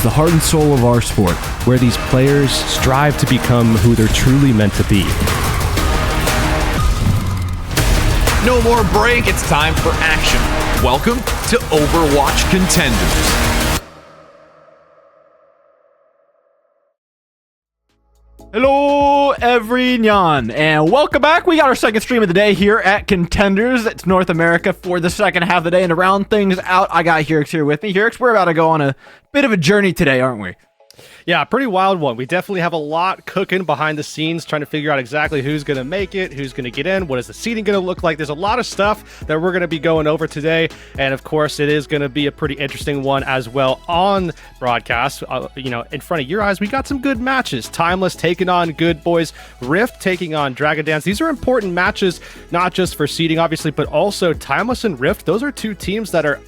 It's the heart and soul of our sport, where these players strive to become who they're truly meant to be. No more break, it's time for action. Welcome to Overwatch Contenders. Hello, everyone, and welcome back. We got our second stream of the day here at Contenders. It's North America for the second half of the day, and to round things out, I got Hirix here with me. Hirix, we're about to go on a bit of a journey today, aren't we? Yeah, pretty wild one. We definitely have a lot cooking behind the scenes, trying to figure out exactly who's going to make it, who's going to get in, what is the seating going to look like. There's a lot of stuff that we're going to be going over today, and of course, it is going to be a pretty interesting one as well on broadcast. In front of your eyes, we got some good matches. Timeless taking on Good Boys, Rift taking on Dragon Dance. These are important matches, not just for seeding, obviously, but also Timeless and Rift. Those are two teams that are,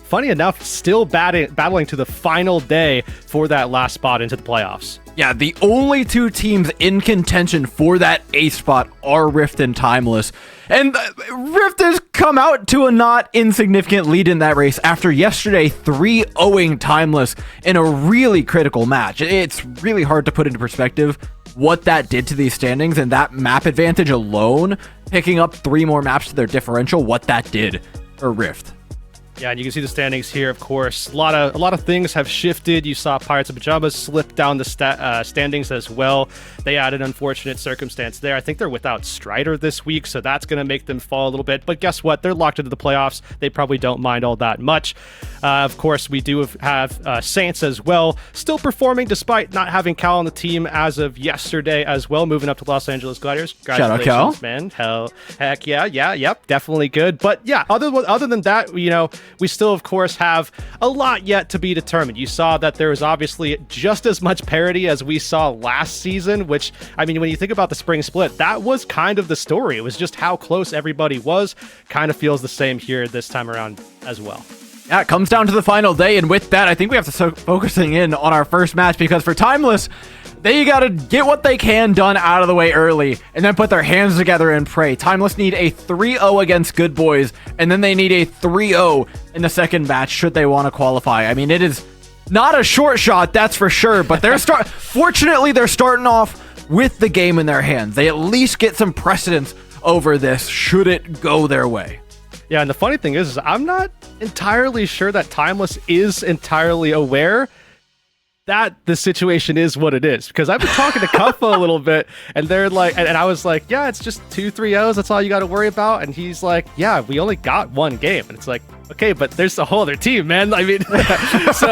funny enough, still battling to the final day for that last spot into the playoffs. Yeah, the only two teams in contention for that A spot are Rift and Timeless. And Rift has come out to a not insignificant lead in that race after yesterday 3-0ing Timeless in a really critical match. It's really hard to put into perspective what that did to these standings, and that map advantage alone, picking up 3 more maps to their differential, what that did for Rift. Yeah, and you can see the standings here, of course. A lot of things have shifted. You saw Pirates of Pajamas slip down the standings as well. They had an unfortunate circumstance there. I think they're without Strider this week, so that's going to make them fall a little bit. But guess what? They're locked into the playoffs. They probably don't mind all that much. Of course, we do have Saints as well, still performing despite not having Cal on the team as of yesterday as well, moving up to Los Angeles Gladiators. Congratulations, shout out, Cal. Man. Heck yeah, yep, definitely good. But yeah, other than that, we still, of course, have a lot yet to be determined. You saw that there was obviously just as much parity as we saw last season, which, I mean, when you think about the spring split, that was kind of the story. It was just how close everybody was. Kind of feels the same here this time around as well. Yeah, it comes down to the final day, and with that, I think we have to start focusing in on our first match, because for Timeless, they gotta get what they can done out of the way early, and then put their hands together and pray. Timeless need a 3-0 against Good Boys, and then they need a 3-0 in the second match should they want to qualify. I mean, it is not a short shot, that's for sure, but fortunately, they're starting off with the game in their hands. They at least get some precedence over this should it go their way. Yeah, and the funny thing is I'm not entirely sure that Timeless is entirely aware that the situation is what it is, because I've been talking to Kuffa a little bit, and they're like, and I was like, yeah, it's just 2-3-0s, that's all you got to worry about. And he's like, yeah, we only got one game. And it's like, okay, but there's a whole other team, man. I mean, so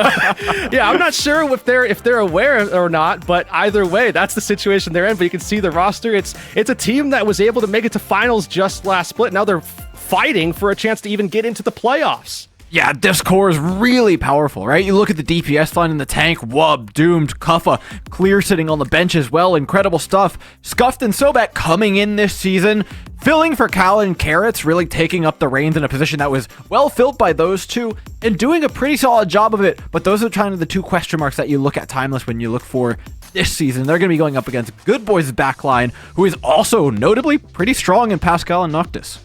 yeah, I'm not sure if they're aware or not, but either way, that's the situation they're in. But you can see the roster. It's a team that was able to make it to finals just last split. Now they're fighting for a chance to even get into the playoffs. Yeah, this core is really powerful, right? You look at the DPS line in the tank, Wub, Doomed, Kuffa, Clear sitting on the bench as well, incredible stuff. Scuffed and Sobek coming in this season, filling for Cal and Carrots, really taking up the reins in a position that was well filled by those two, and doing a pretty solid job of it. But those are kind of the two question marks that you look at Timeless when you look for this season. They're going to be going up against Good Boys' backline, who is also notably pretty strong in Pascal and Noctis.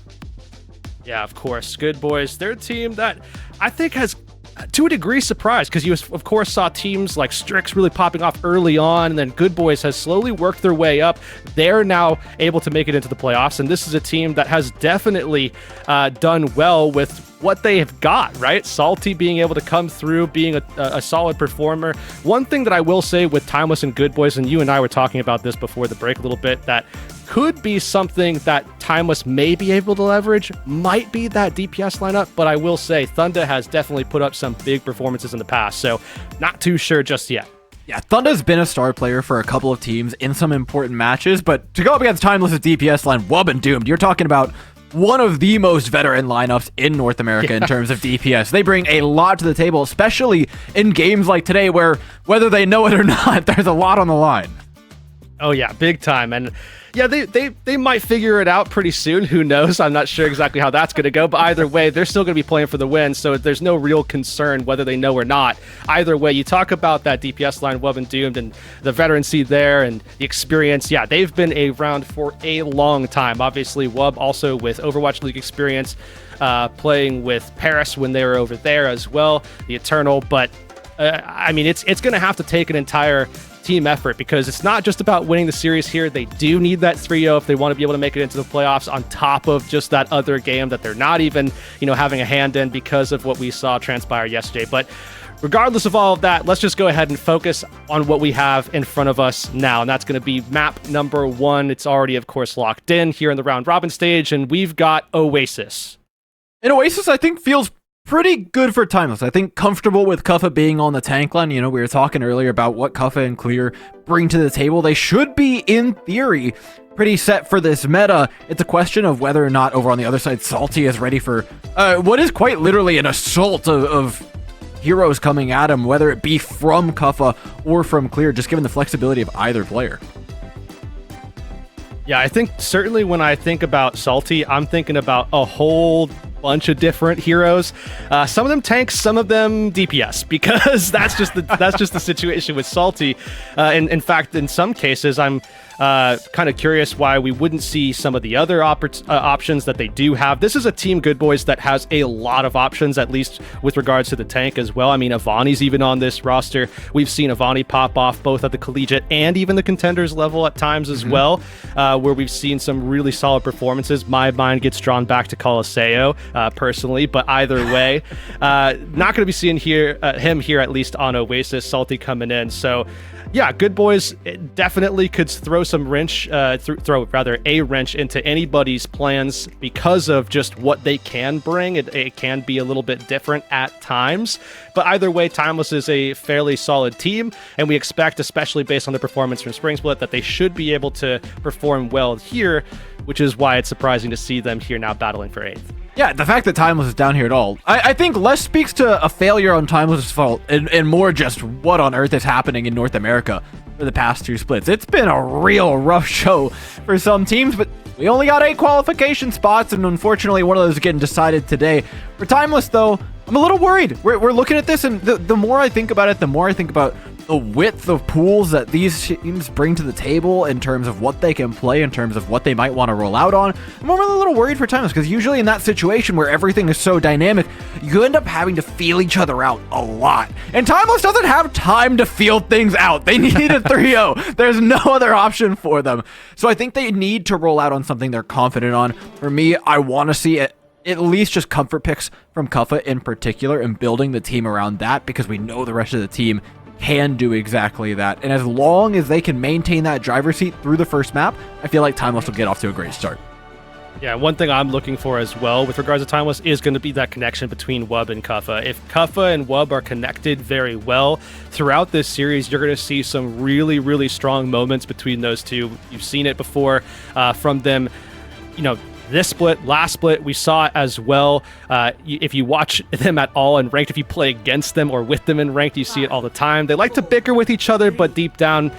Yeah, of course. Good Boys, they're a team that I think has, to a degree, surprised, because you, of course, saw teams like Strix really popping off early on, and then Good Boys has slowly worked their way up. They're now able to make it into the playoffs, and this is a team that has definitely done well with what they have got, right? Salty being able to come through, being a solid performer. One thing that I will say with Timeless and Good Boys, and you and I were talking about this before the break a little bit, that could be something that Timeless may be able to leverage, might be that DPS lineup, but I will say Thunda has definitely put up some big performances in the past, so not too sure just yet. Yeah, Thunda's been a star player for a couple of teams in some important matches, but to go up against Timeless' DPS line, Wub and Doomed, you're talking about one of the most veteran lineups in North America in terms of DPS. They bring a lot to the table, especially in games like today where, whether they know it or not, there's a lot on the line. Oh yeah, big time. And yeah, they might figure it out pretty soon. Who knows? I'm not sure exactly how that's going to go, but either way, they're still going to be playing for the win, so there's no real concern whether they know or not. Either way, you talk about that DPS line, Wub and Doomed, and the veterancy there and the experience. Yeah, they've been around for a long time. Obviously, Wub also with Overwatch League experience, playing with Paris when they were over there as well, the Eternal, but I mean, it's going to have to take an entire team effort, because it's not just about winning the series here. They do need that 3-0 if they want to be able to make it into the playoffs, on top of just that other game that they're not even, having a hand in because of what we saw transpire yesterday. But regardless of all of that, let's just go ahead and focus on what we have in front of us now, and that's going to be map number 1. It's already, of course, locked in here in the round robin stage, and we've got Oasis. And Oasis, I think, feels pretty good for Timeless. I think comfortable with Kuffa being on the tank line. We were talking earlier about what Kuffa and Clear bring to the table. They should be, in theory, pretty set for this meta. It's a question of whether or not over on the other side, Salty is ready for what is quite literally an assault of heroes coming at him, whether it be from Kuffa or from Clear, just given the flexibility of either player. Yeah, I think certainly when I think about Salty, I'm thinking about a whole bunch of different heroes. Some of them tanks, some of them DPS, because that's just the situation with Salty. In fact, in some cases, I'm kind of curious why we wouldn't see some of the other options that they do have. This is a team, Good Boys, that has a lot of options, at least with regards to the tank as well. I mean, Avani's even on this roster. We've seen Avani pop off both at the collegiate and even the contenders level at times as well, where we've seen some really solid performances. My mind gets drawn back to Coliseo personally, but either way, not going to be seeing him here, at least on Oasis. Salty coming in, so yeah, Good Boys definitely could throw a wrench into anybody's plans because of just what they can bring. It can be a little bit different at times, but either way, Timeless is a fairly solid team, and we expect, especially based on the performance from Spring Split, that they should be able to perform well here, which is why it's surprising to see them here now battling for 8th. Yeah, the fact that Timeless is down here at all, I think less speaks to a failure on Timeless's fault and more just what on earth is happening in North America for the past 2 splits. It's been a real rough show for some teams, but we only got 8 qualification spots, and unfortunately one of those is getting decided today. For Timeless, though, I'm a little worried. We're looking at this, and the more I think about it, the more I think about the width of pools that these teams bring to the table in terms of what they can play, in terms of what they might want to roll out on. I'm a little worried for Timeless, because usually in that situation where everything is so dynamic, you end up having to feel each other out a lot. And Timeless doesn't have time to feel things out. They need a 3-0. There's no other option for them. So I think they need to roll out on something they're confident on. For me, I want to see it. At least just comfort picks from Kuffa in particular, and building the team around that, because we know the rest of the team can do exactly that. And as long as they can maintain that driver's seat through the first map, I feel like Timeless will get off to a great start. Yeah, one thing I'm looking for as well with regards to Timeless is going to be that connection between Wub and Kuffa. If Kuffa and Wub are connected very well throughout this series, you're going to see some really, really strong moments between those two. You've seen it before from them, this split, last split, we saw it as well. If you watch them at all in ranked, if you play against them or with them in ranked, you see it all the time. They like to bicker with each other, but deep down,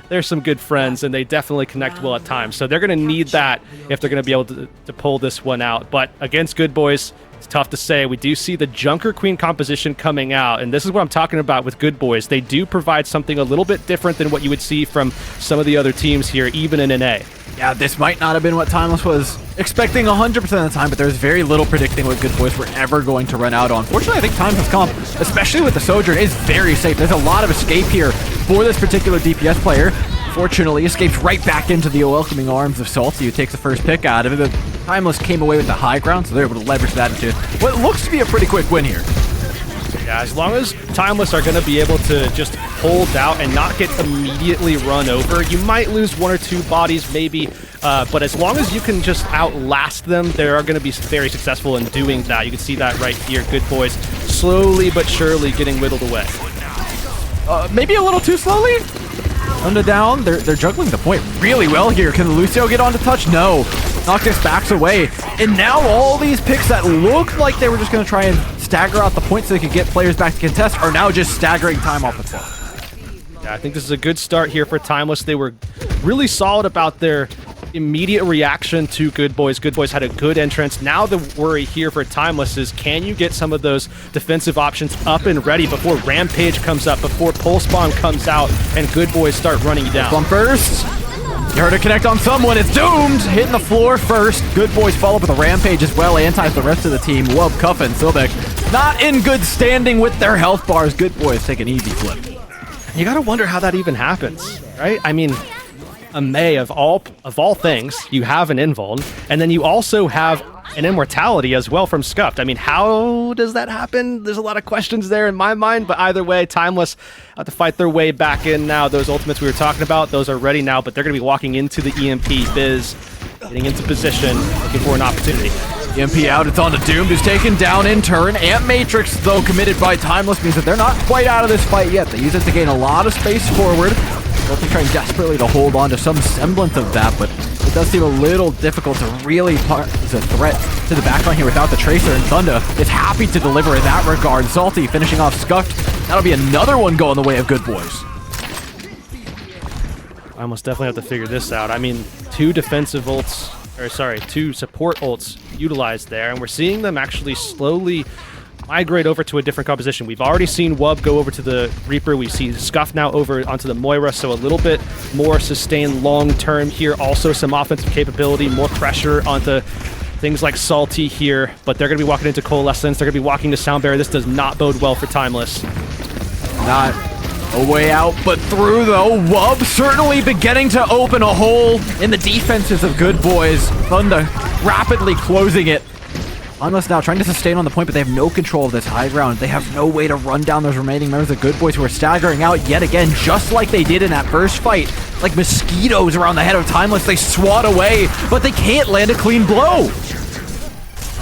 they're some good friends, and they definitely connect well at times. So they're going to need that if they're going to be able to pull this one out. But against Good Boys, it's tough to say. We do see the Junker Queen composition coming out, and this is what I'm talking about with Good Boys. They do provide something a little bit different than what you would see from some of the other teams here, even in NA. Yeah, this might not have been what Timeless was expecting 100% of the time, but there's very little predicting what Good Boys were ever going to run out on. Fortunately, I think Timeless comp, especially with the Sojourn, is very safe. There's a lot of escape here for this particular DPS player. Fortunately, escapes right back into the welcoming arms of Salty, who takes the first pick out of it. But Timeless came away with the high ground, so they're able to leverage that into what looks to be a pretty quick win here. Yeah, as long as Timeless are going to be able to just hold out and not get immediately run over, you might lose 1 or 2 bodies maybe, but as long as you can just outlast them, they are going to be very successful in doing that. You can see that right here. Good Boys slowly but surely getting whittled away. Maybe a little too slowly? Under down, they're juggling the point really well here. Can Lucio get on to touch? No. Noctis backs away. And now all these picks that looked like they were just going to try and stagger out the points so they could get players back to contest are now just staggering time off the clock. Yeah, I think this is a good start here for Timeless. They were really solid about their immediate reaction to Good Boys. Good Boys had a good entrance. Now the worry here for Timeless is, can you get some of those defensive options up and ready before Rampage comes up, before Pulse Bomb comes out, and Good Boys start running you down? Bumpers. You heard it connect on someone. It's doomed. Hitting the floor first. Good Boys follow up with a Rampage as well. Antis the rest of the team. Wub, Kuffa, and Silbeck not in good standing with their health bars. Good boys take an easy flip. You gotta wonder how that even happens, right? I mean, a May of all things, you have an invuln, and then you also have an immortality as well from Scuffed. I mean, how does that happen? There's a lot of questions there in my mind, but either way, Timeless have to fight their way back in now. Those ultimates we were talking about, those are ready now, but they're going to be walking into the EMP. Biz getting into position, looking for an opportunity. EMP out, it's on to Doomed, who's taken down in turn. Amp Matrix, though, committed by Timeless, means that they're not quite out of this fight yet. They use it to gain a lot of space forward. They'll be trying desperately to hold on to some semblance of that, but it does seem a little difficult to really pose a threat to the backline here without the Tracer, and Thunder is happy to deliver in that regard. Salty finishing off Scuffed. That'll be another one going the way of Good Boys. I almost definitely have to figure this out. I mean, two support ults utilized there, and we're seeing them actually slowly migrate over to a different composition. We've already seen Wub go over to the Reaper. We see Scuff now over onto the Moira, so a little bit more sustained long-term here. Also some offensive capability, more pressure onto things like Salty here, but they're going to be walking into Coalescence. They're going to be walking to Sound Barrier. This does not bode well for Timeless. Not a way out, but through, though. Wub certainly beginning to open a hole in the defenses of Good Boys. Thunder rapidly closing it. Timeless now trying to sustain on the point, but they have no control of this high ground. They have no way to run down those remaining members of Good Boys, who are staggering out yet again, just like they did in that first fight. Like mosquitoes around the head of Timeless, they swat away, but they can't land a clean blow.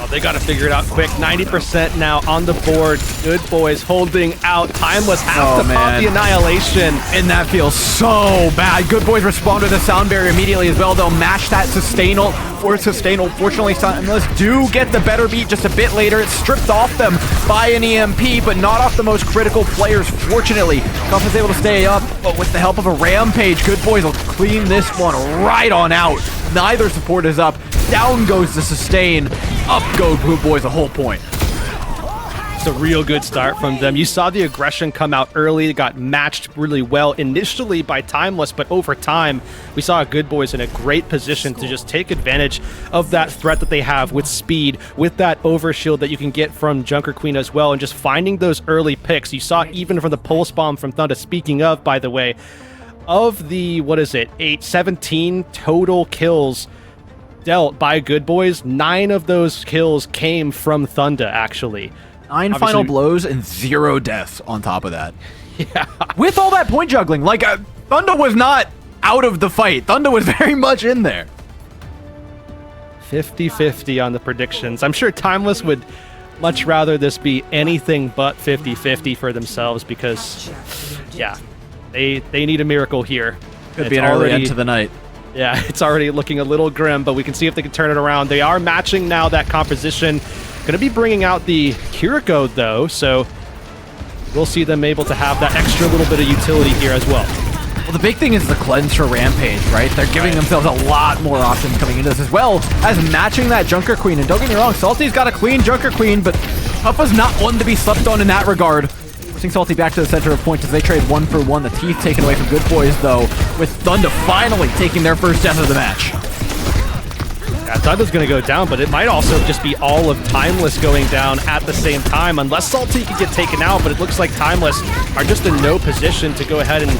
Oh, they got to figure it out quick. 90% now on the board. Good Boys holding out. Timeless have to pop the Annihilation. And that feels so bad. Good Boys respond to the Sound Barrier immediately as well. They'll match that sustain ult for sustain ult. Fortunately, Timeless do get the better beat just a bit later. It's stripped off them by an EMP, but not off the most critical players, fortunately. Cuff is able to stay up, but with the help of a Rampage, Good Boys will clean this one right on out. Neither support is up. Down goes the sustain. Up go Good Boys the whole point. It's a real good start from them. You saw the aggression come out early. It got matched really well initially by Timeless, but over time, we saw Good Boys in a great position to just take advantage of that threat that they have with speed, with that overshield that you can get from Junker Queen as well, and just finding those early picks. You saw even from the Pulse Bomb from Thunder. Speaking of, by the way, of the, 17 total kills dealt by Good Boys, 9 of those kills came from Thunder, actually. 9 final blows and 0 deaths on top of that. Yeah. With all that point juggling, like, Thunder was not out of the fight. Thunder was very much in there. 50-50 on the predictions. I'm sure Timeless would much rather this be anything but 50-50 for themselves because, yeah, they need a miracle here. Could be an early end to the night. Yeah, it's already looking a little grim, but we can see if they can turn it around. They are matching now that composition. Going to be bringing out the Kiriko, though, so we'll see them able to have that extra little bit of utility here as well. Well, the big thing is the cleanse for Rampage, right? They're giving themselves a lot more options coming into this, as well as matching that Junker Queen. And don't get me wrong, Salty's got a clean Junker Queen, but Puppa's not one to be slept on in that regard. Forcing Salty back to the center of point as they trade 1 for 1. The teeth taken away from Good Boys, though, with Thunder finally taking their first death of the match. Yeah, Thunder's going to go down, but it might also just be all of Timeless going down at the same time, unless Salty can get taken out, but it looks like Timeless are just in no position to go ahead and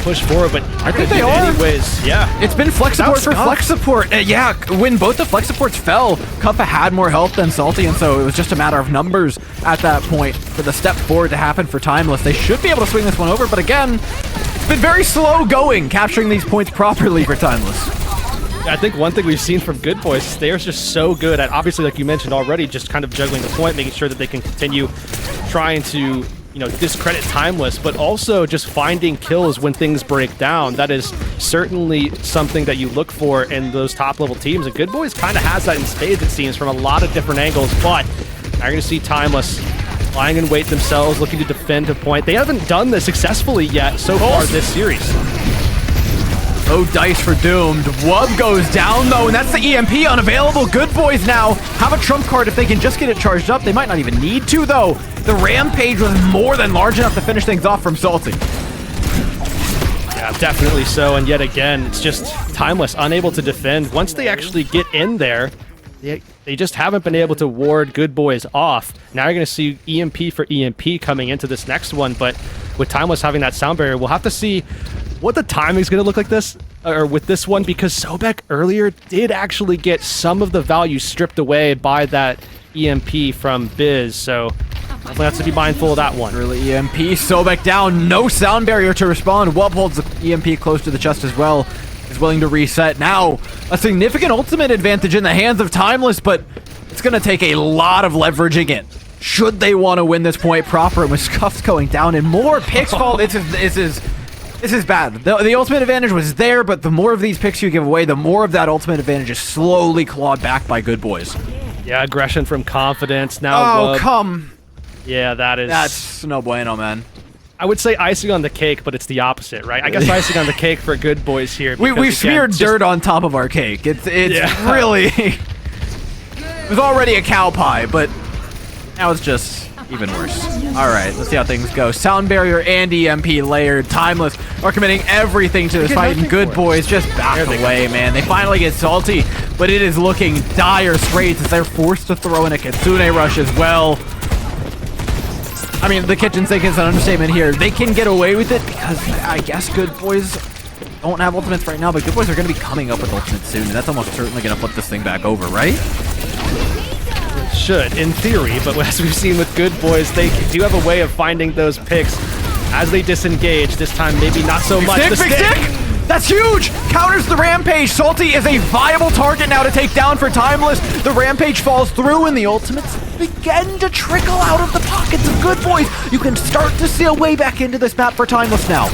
push forward, but I think they are. Anyways, yeah. It's been flex support for flex support. Yeah, when both the flex supports fell, Cuppa had more health than Salty, and so it was just a matter of numbers at that point for the step forward to happen for Timeless. They should be able to swing this one over, but again, it's been very slow going, capturing these points properly for Timeless. I think one thing we've seen from Good Boys, they're just so good at, obviously, like you mentioned already, just kind of juggling the point, making sure that they can continue trying to, discredit Timeless, but also just finding kills when things break down. That is certainly something that you look for in those top-level teams, and Good Boys kind of has that in spades, it seems, from a lot of different angles, but now you're going to see Timeless lying in wait themselves, looking to defend a point. They haven't done this successfully yet so far this series. Oh, dice for Doomed. Wub goes down, though, and that's the EMP unavailable. Good Boys now have a trump card if they can just get it charged up. They might not even need to, though. The Rampage was more than large enough to finish things off from Salty. Yeah, definitely so, and yet again, it's just Timeless unable to defend. Once they actually get in there, they They just haven't been able to ward Good Boys off. Now you're going to see EMP for EMP coming into this next one, but with Timeless having that sound barrier, we'll have to see what the timing is going to look like this, or with this one, because Sobek earlier did actually get some of the value stripped away by that EMP from Biz, so definitely have to be mindful of that one. Early EMP, Sobek down, no sound barrier to respond. Wub holds the EMP close to the chest as well. Is willing to reset. Now, a significant ultimate advantage in the hands of Timeless, but it's going to take a lot of leveraging it. Should they want to win this point proper, and with Scuffs going down and more picks fall, this is bad. The ultimate advantage was there, but the more of these picks you give away, the more of that ultimate advantage is slowly clawed back by Good Boys. Yeah, aggression from Confidence. Now, come. Yeah, that's no bueno, man. I would say icing on the cake, but it's the opposite, right? I guess icing on the cake for Good Boys here. We've smeared dirt on top of our cake. It's really... It was already a cow pie, but now it's just even worse. All right, let's see how things go. Sound barrier and EMP layered. Timeless are committing everything to this fight, and Good Boys just back away, man. They finally get salty, but it is looking dire straits as they're forced to throw in a Kitsune rush as well. I mean, the kitchen sink is an understatement here. They can get away with it because I guess Good Boys don't have ultimates right now, but Good Boys are going to be coming up with ultimates soon, and that's almost certainly going to flip this thing back over, right? It should, in theory, but as we've seen with Good Boys, they do have a way of finding those picks as they disengage. This time, maybe not so much. Big stick! That's huge! Counters the Rampage. Salty is a viable target now to take down for Timeless. The Rampage falls through, and the ultimates begin to trickle out of the pockets of Good Boys. You can start to see a way back into this map for Timeless now.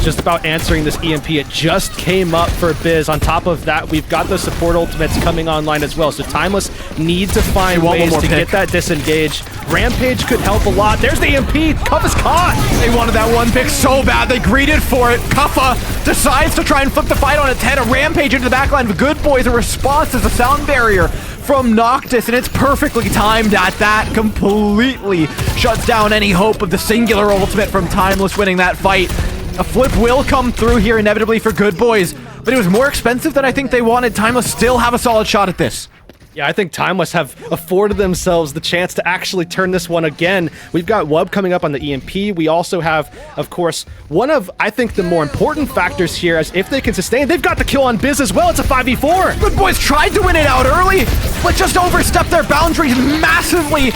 Just about answering this EMP. It just came up for Biz. On top of that, we've got the support ultimates coming online as well. So Timeless need to find ways to get that disengage. Rampage could help a lot. There's the EMP. Cuff is caught. They wanted that one pick so bad. They greeted for it. Kuffa decides to try and flip the fight on its head. A Rampage into the backline of Good Boys. A response is a sound barrier from Noctis, and it's perfectly timed at that. Completely shuts down any hope of the singular ultimate from Timeless winning that fight. A flip will come through here inevitably for Good Boys, but it was more expensive than I think they wanted. Timeless still have a solid shot at this. Yeah, I think Timeless have afforded themselves the chance to actually turn this one again. We've got Wub coming up on the EMP. We also have, of course, one of, I think, the more important factors here, as if they can sustain, they've got the kill on Biz as well. It's a 5v4. Good Boys tried to win it out early, but just overstepped their boundaries massively,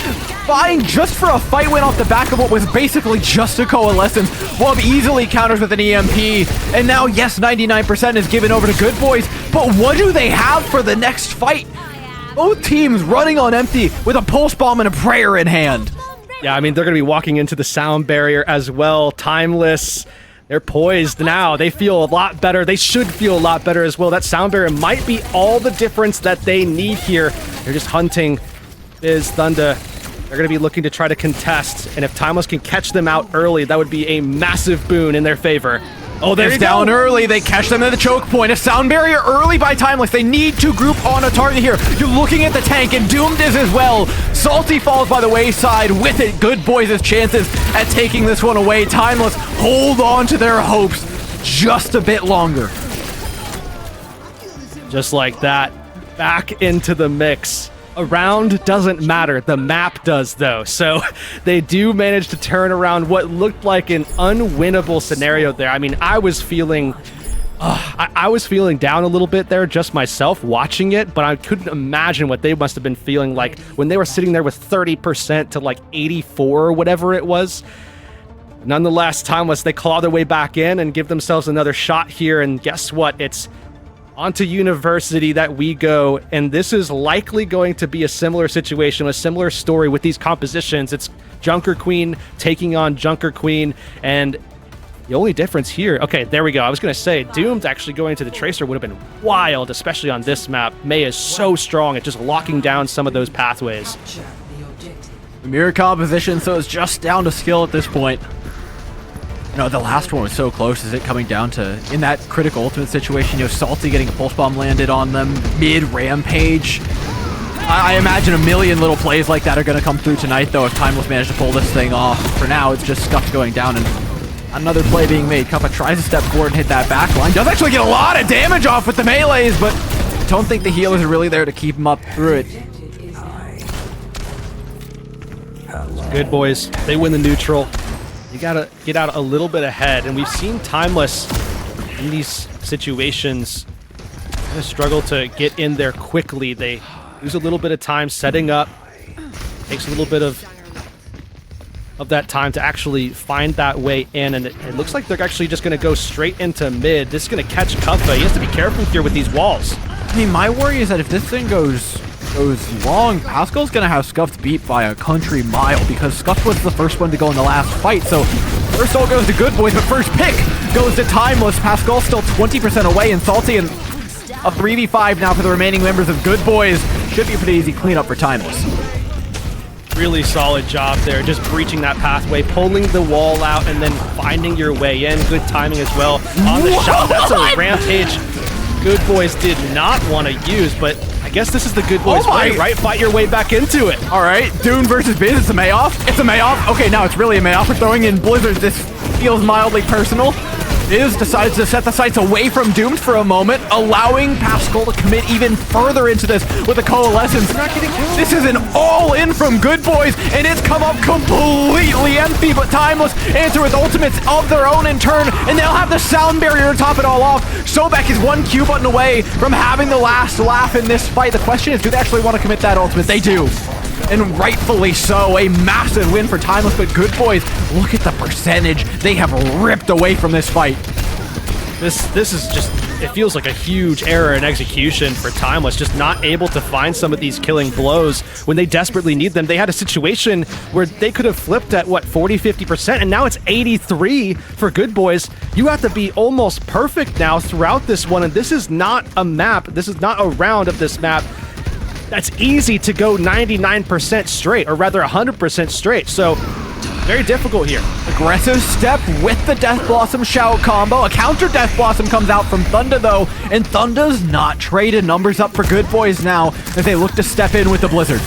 vying just for a fight win off the back of what was basically just a coalescence. Wub easily counters with an EMP, and now, yes, 99% is given over to Good Boys, but what do they have for the next fight? Both teams running on empty with a pulse bomb and a prayer in hand. Yeah, I mean, they're going to be walking into the sound barrier as well. Timeless, they're poised now. They feel a lot better. They should feel a lot better as well. That sound barrier might be all the difference that they need here. They're just hunting Biz, Thunder. They're going to be looking to try to contest, and if Timeless can catch them out early, that would be a massive boon in their favor. Oh, they're down early. They catch them at the choke point. A sound barrier early by Timeless. They need to group on a target here. You're looking at the tank, and Doomed is as well. Salty falls by the wayside. With it, Good Boys' chances at taking this one away. Timeless hold on to their hopes just a bit longer. Just like that, back into the mix. A round doesn't matter. The map does, though. So they do manage to turn around what looked like an unwinnable scenario there. I mean, I was feeling down a little bit there just myself watching it, but I couldn't imagine what they must have been feeling like when they were sitting there with 30% to like 84 or whatever it was. Nonetheless, Timeless, they claw their way back in and give themselves another shot here, and guess what? It's onto University that we go, and this is likely going to be a similar situation, a similar story with these compositions. It's Junker Queen taking on Junker Queen, and the only difference here... Okay, there we go. I was going to say, Doomed actually going to the Tracer would have been wild, especially on this map. Mei is so strong at just locking down some of those pathways. The mirror composition, so it's just down to skill at this point. You know, the last one was so close. Is it coming down to, in that critical ultimate situation, you know, Salty getting a pulse bomb landed on them mid-rampage? I imagine a million little plays like that are going to come through tonight, though, if Timeless managed to pull this thing off. For now, it's just Scuff going down and another play being made. Kuppa tries to step forward and hit that back line. Does actually get a lot of damage off with the melees, but I don't think the healers are really there to keep him up through it. Good boys, they win the neutral. You gotta get out a little bit ahead, and we've seen Timeless in these situations kind of struggle to get in there quickly. They lose a little bit of time setting up. Takes a little bit of that time to actually find that way in, and it looks like they're actually just going to go straight into mid. This is going to catch Kuffa. He has to be careful here with these walls. I mean, my worry is that if this thing goes long, Pascal's going to have Scuffed beat by a country mile, because Scuffed was the first one to go in the last fight. So first ult goes to Good Boys, but first pick goes to Timeless. Pascal's still 20% away, and Salty and a 3v5 now for the remaining members of Good Boys. Should be a pretty easy cleanup for Timeless. Really solid job there, just breaching that pathway, pulling the wall out, and then finding your way in. Good timing as well on the shot. That's a rampage Good Boys did not want to use, but I guess this is the Good Boys way, right? Fight your way back into it. All right, Dune versus Biz. It's a Mayoff. It's a Mayoff. Okay, now it's really a Mayoff. We're throwing in Blizzards. This feels mildly personal. Biz decides to set the sights away from Doomed for a moment, allowing Pascal to commit even further into this with a Coalescence. This is an all-in from Good Boys, and it's come up completely empty, but Timeless answer with ultimates of their own in turn, and they'll have the sound barrier to top it all off. Sobek is one Q button away from having the last laugh in this fight. The question is, do they actually want to commit that ultimate? They do. And rightfully so, a massive win for Timeless, but Good Boys, look at the percentage they have ripped away from this fight. This is just, it feels like a huge error in execution for Timeless, just not able to find some of these killing blows when they desperately need them. They had a situation where they could have flipped at, what, 40-50%, and now it's 83 for Good Boys. You have to be almost perfect now throughout this one, and this is not a map, this is not a round of this map that's easy to go 99% straight, or rather 100% straight. So very difficult here. Aggressive step with the Death Blossom shout combo. A counter Death Blossom comes out from Thunder though, and Thunder's not traded. Numbers up for Good Boys now as they look to step in with the Blizzard.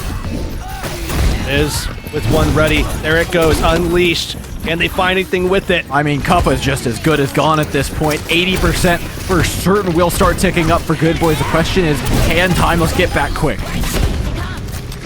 Is with one ready. There it goes, unleashed. Can they find anything with it? I mean, Cuppa's just as good as gone at this point. 80% for certain will start ticking up for Good Boys. The question is, can Timeless get back quick?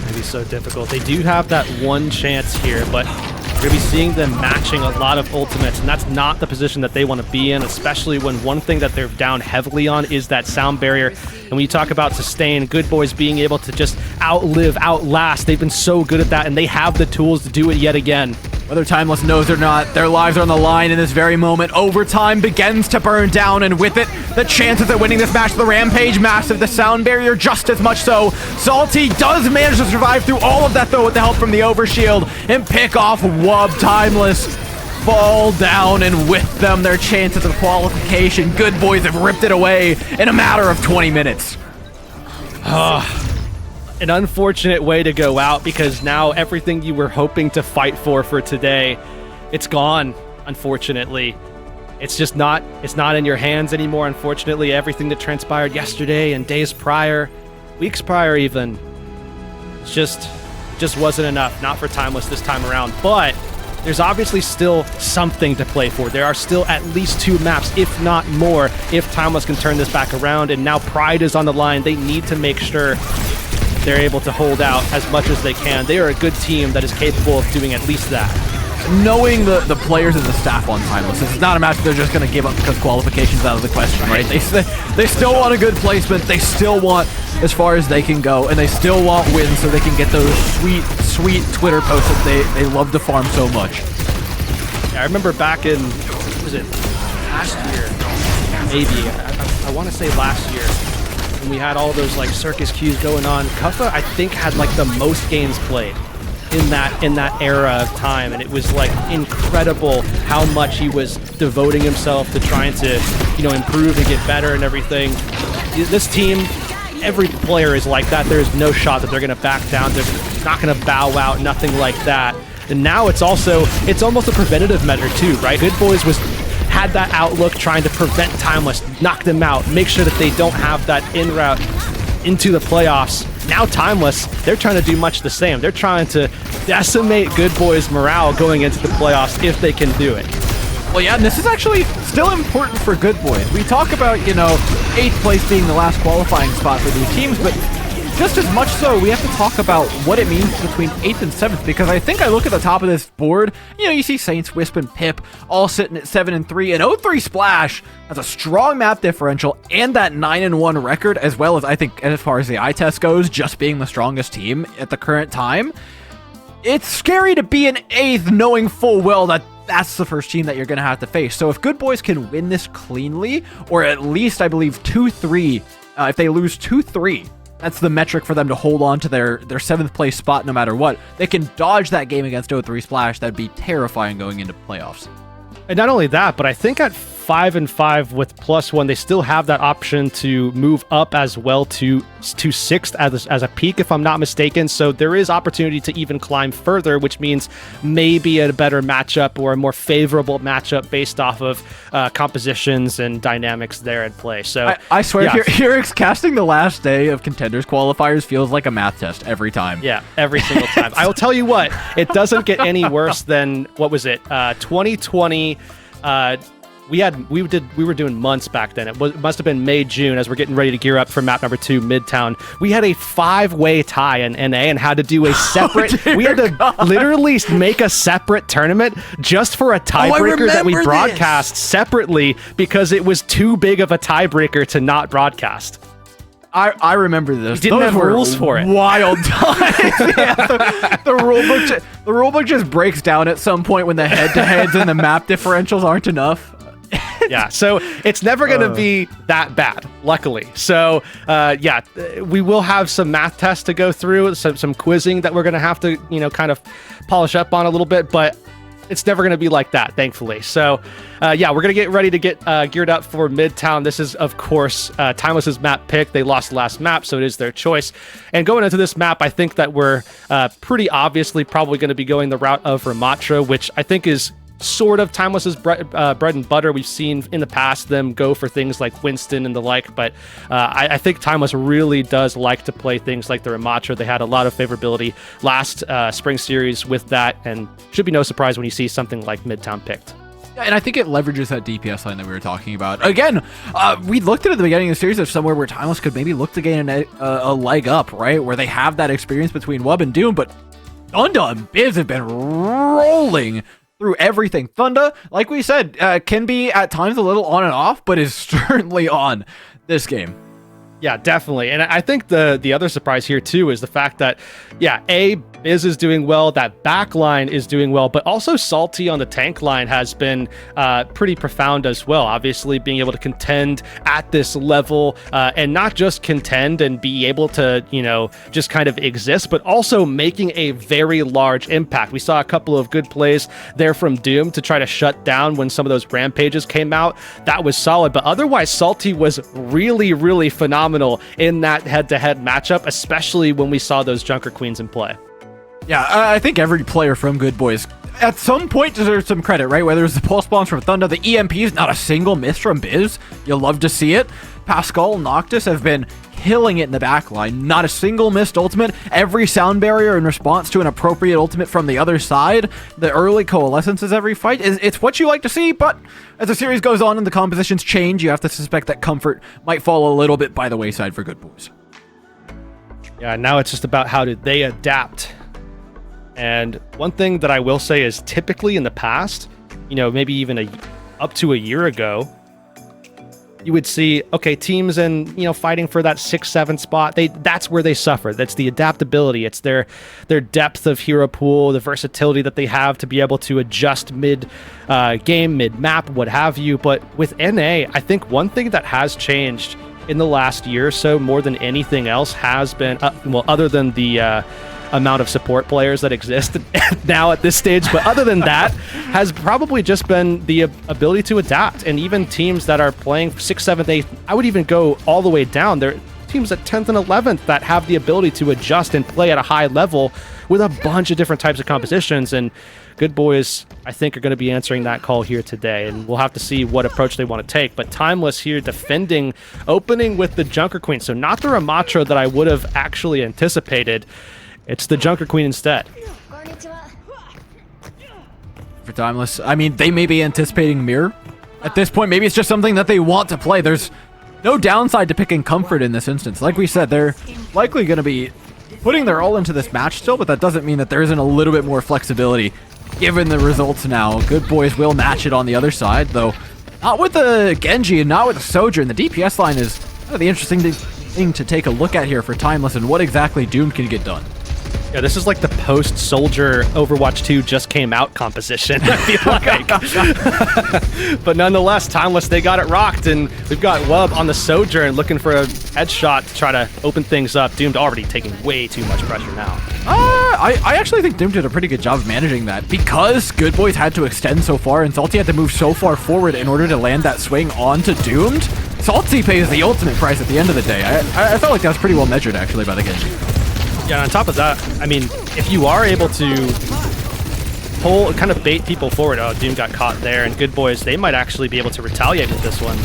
Maybe so difficult. They do have that one chance here, but we're going to be seeing them matching a lot of ultimates, and that's not the position that they want to be in, especially when one thing that they're down heavily on is that sound barrier. And when you talk about sustain, Good Boys being able to just outlive, outlast, they've been so good at that, and they have the tools to do it yet again. Whether Timeless knows or not, their lives are on the line in this very moment. Overtime begins to burn down, and with it, the chances of winning this match, the Rampage massive, the sound barrier just as much so. Salty does manage to survive through all of that though with the help from the Overshield, and pick off Wub. Timeless fall down, and with them, their chances of qualification. Good Boys have ripped it away in a matter of 20 minutes. An unfortunate way to go out, because now everything you were hoping to fight for today, it's gone, unfortunately. It's just not, it's not in your hands anymore, unfortunately. Everything that transpired yesterday and days prior, weeks prior even, just wasn't enough. Not for Timeless this time around, but there's obviously still something to play for. There are still at least 2 maps, if not more, if Timeless can turn this back around, and now Pride is on the line. They need to make sure they're able to hold out as much as they can. They are a good team that is capable of doing at least that. Knowing the players and the staff on Timeless, this is not a match they're just going to give up because qualification's out of the question, right? They still want a good placement. They still want as far as they can go, and they still want wins so they can get those sweet, sweet Twitter posts that they love to farm so much. Yeah, I remember back in, what was it, last year? Maybe. I want to say last year. When we had all those like circus queues going on, Kuffa I think had like the most games played in that era of time, and it was like incredible how much he was devoting himself to trying to, you know, improve and get better and everything. This team, every player is like that. There's no shot that they're gonna back down. They're not gonna bow out, nothing like that. And now it's almost a preventative measure too, right? Good Boys had that outlook, trying to prevent Timeless, knock them out, make sure that they don't have that in route into the playoffs. Now Timeless, they're trying to do much the same. They're trying to decimate Good Boys' morale going into the playoffs if they can do it. Well, yeah, and this is actually still important for Good Boys. We talk about, you know, 8th place being the last qualifying spot for these teams, but just as much so, we have to talk about what it means between 8th and 7th, because I think I look at the top of this board, you see Saints, Wisp, and Pip all sitting at 7 and 3, and O3 Splash has a strong map differential and that 9 and 1 record, as well as, I think, as far as the eye test goes, just being the strongest team at the current time. It's scary to be in 8th knowing full well that that's the first team that you're going to have to face. So if Good Boys can win this cleanly, or at least, I believe, 2-3, if they lose 2-3, that's the metric for them to hold on to their 7th place spot no matter what. They can dodge that game against O3 Splash. That'd be terrifying going into playoffs. And not only that, but I think at 5 and 5 with +1, they still have that option to move up as well to 6th as a peak, if I'm not mistaken. So there is opportunity to even climb further, which means maybe a better matchup or a more favorable matchup based off of compositions and dynamics there at play. So I swear, yeah. Casting the last day of Contenders qualifiers feels like a math test every time. Yeah, every single time. I will tell you what, it doesn't get any worse than, what was it, 2020. We were doing months back then. It must have been May, June, as we're getting ready to gear up for map number 2, Midtown. We had a 5-way tie in NA and had to do a separate. We had to literally make a separate tournament just for a tiebreaker that we broadcast separately because it was too big of a tiebreaker to not broadcast. I remember this. We didn't have rules for it. Wild times. Yeah, the rulebook just breaks down at some point when the head-to-heads and the map differentials aren't enough. Yeah, so it's never going to be that bad, luckily. So, yeah, we will have some math tests to go through, some quizzing that we're going to have to, kind of polish up on a little bit, but it's never going to be like that, thankfully. So, yeah, we're going to get ready to get geared up for Midtown. This is, of course, Timeless's map pick. They lost the last map, so it is their choice. And going into this map, I think that we're pretty obviously probably going to be going the route of Ramatra, which I think is sort of Timeless's bread and butter. We've seen in the past them go for things like Winston and the like, but I think Timeless really does like to play things like the Ramatra. They had a lot of favorability last spring series with that, and should be no surprise when you see something like Midtown picked. Yeah, and I think it leverages that DPS line that we were talking about. Again, we looked at the beginning of the series as somewhere where Timeless could maybe look to gain a leg up, right? Where they have that experience between Wub and Doom, but Thunda and Biz have been rolling through everything. Thunda, like we said, can be at times a little on and off, but is certainly on this game. Yeah, definitely. And I think the other surprise here too is the fact that, yeah, Biz is doing well, that back line is doing well, but also Salty on the tank line has been pretty profound as well. Obviously, being able to contend at this level and not just contend and be able to, just kind of exist, but also making a very large impact. We saw a couple of good plays there from Doom to try to shut down when some of those rampages came out. That was solid, but otherwise, Salty was really, really phenomenal in that head-to-head matchup, especially when we saw those Junker Queens in play. Yeah, I think every player from Good Boys at some point deserves some credit, right? Whether it's the pulse bombs from Thunda, the EMPs, not a single miss from Biz. You'll love to see it. Pascal and Noctis have been killing it in the backline. Not a single missed ultimate. Every sound barrier in response to an appropriate ultimate from the other side. The early coalescences every fight. It's what you like to see, but as the series goes on and the compositions change, you have to suspect that comfort might fall a little bit by the wayside for Good Boys. Yeah, now it's just about how did they adapt. And one thing that I will say is typically in the past, maybe even up to a year ago, you would see, okay, teams and, fighting for that 6-7 spot, that's where they suffer. That's the adaptability. It's their depth of hero pool, the versatility that they have to be able to adjust mid-game, mid-map, what have you. But with NA, I think one thing that has changed in the last year or so, more than anything else, has been, other than the amount of support players that exist now at this stage, but other than that, has probably just been the ability to adapt. And even teams that are playing 6th, 7th, 8th, I would even go all the way down. There are teams at 10th and 11th that have the ability to adjust and play at a high level with a bunch of different types of compositions. And Good Boys, I think, are going to be answering that call here today, and we'll have to see what approach they want to take. But Timeless here defending, opening with the Junker Queen. So not the Ramatra that I would have actually anticipated. It's the Junker Queen instead. For Timeless, I mean, they may be anticipating Mirror. At this point, maybe it's just something that they want to play. There's no downside to picking comfort in this instance. Like we said, they're likely going to be putting their all into this match still, but that doesn't mean that there isn't a little bit more flexibility given the results now. Good Boys will match it on the other side, though not with the Genji and not with the Sojourn. The DPS line is kind of the interesting thing to take a look at here for Timeless and what exactly Doomed can get done. Yeah, this is like the post-Soldier Overwatch 2 just came out composition, I feel like. But nonetheless, Timeless, they got it rocked, and we've got Wub on the Sojourn looking for a headshot to try to open things up. Doomed already taking way too much pressure now. I actually think Doomed did a pretty good job of managing that because Good Boys had to extend so far and Salty had to move so far forward in order to land that swing onto Doomed. Salty pays the ultimate price at the end of the day. I felt like that was pretty well measured, actually, by the Genji. Yeah, and on top of that, I mean, if you are able to kind of bait people forward, oh, Doom got caught there, and Good Boys, they might actually be able to retaliate with this one.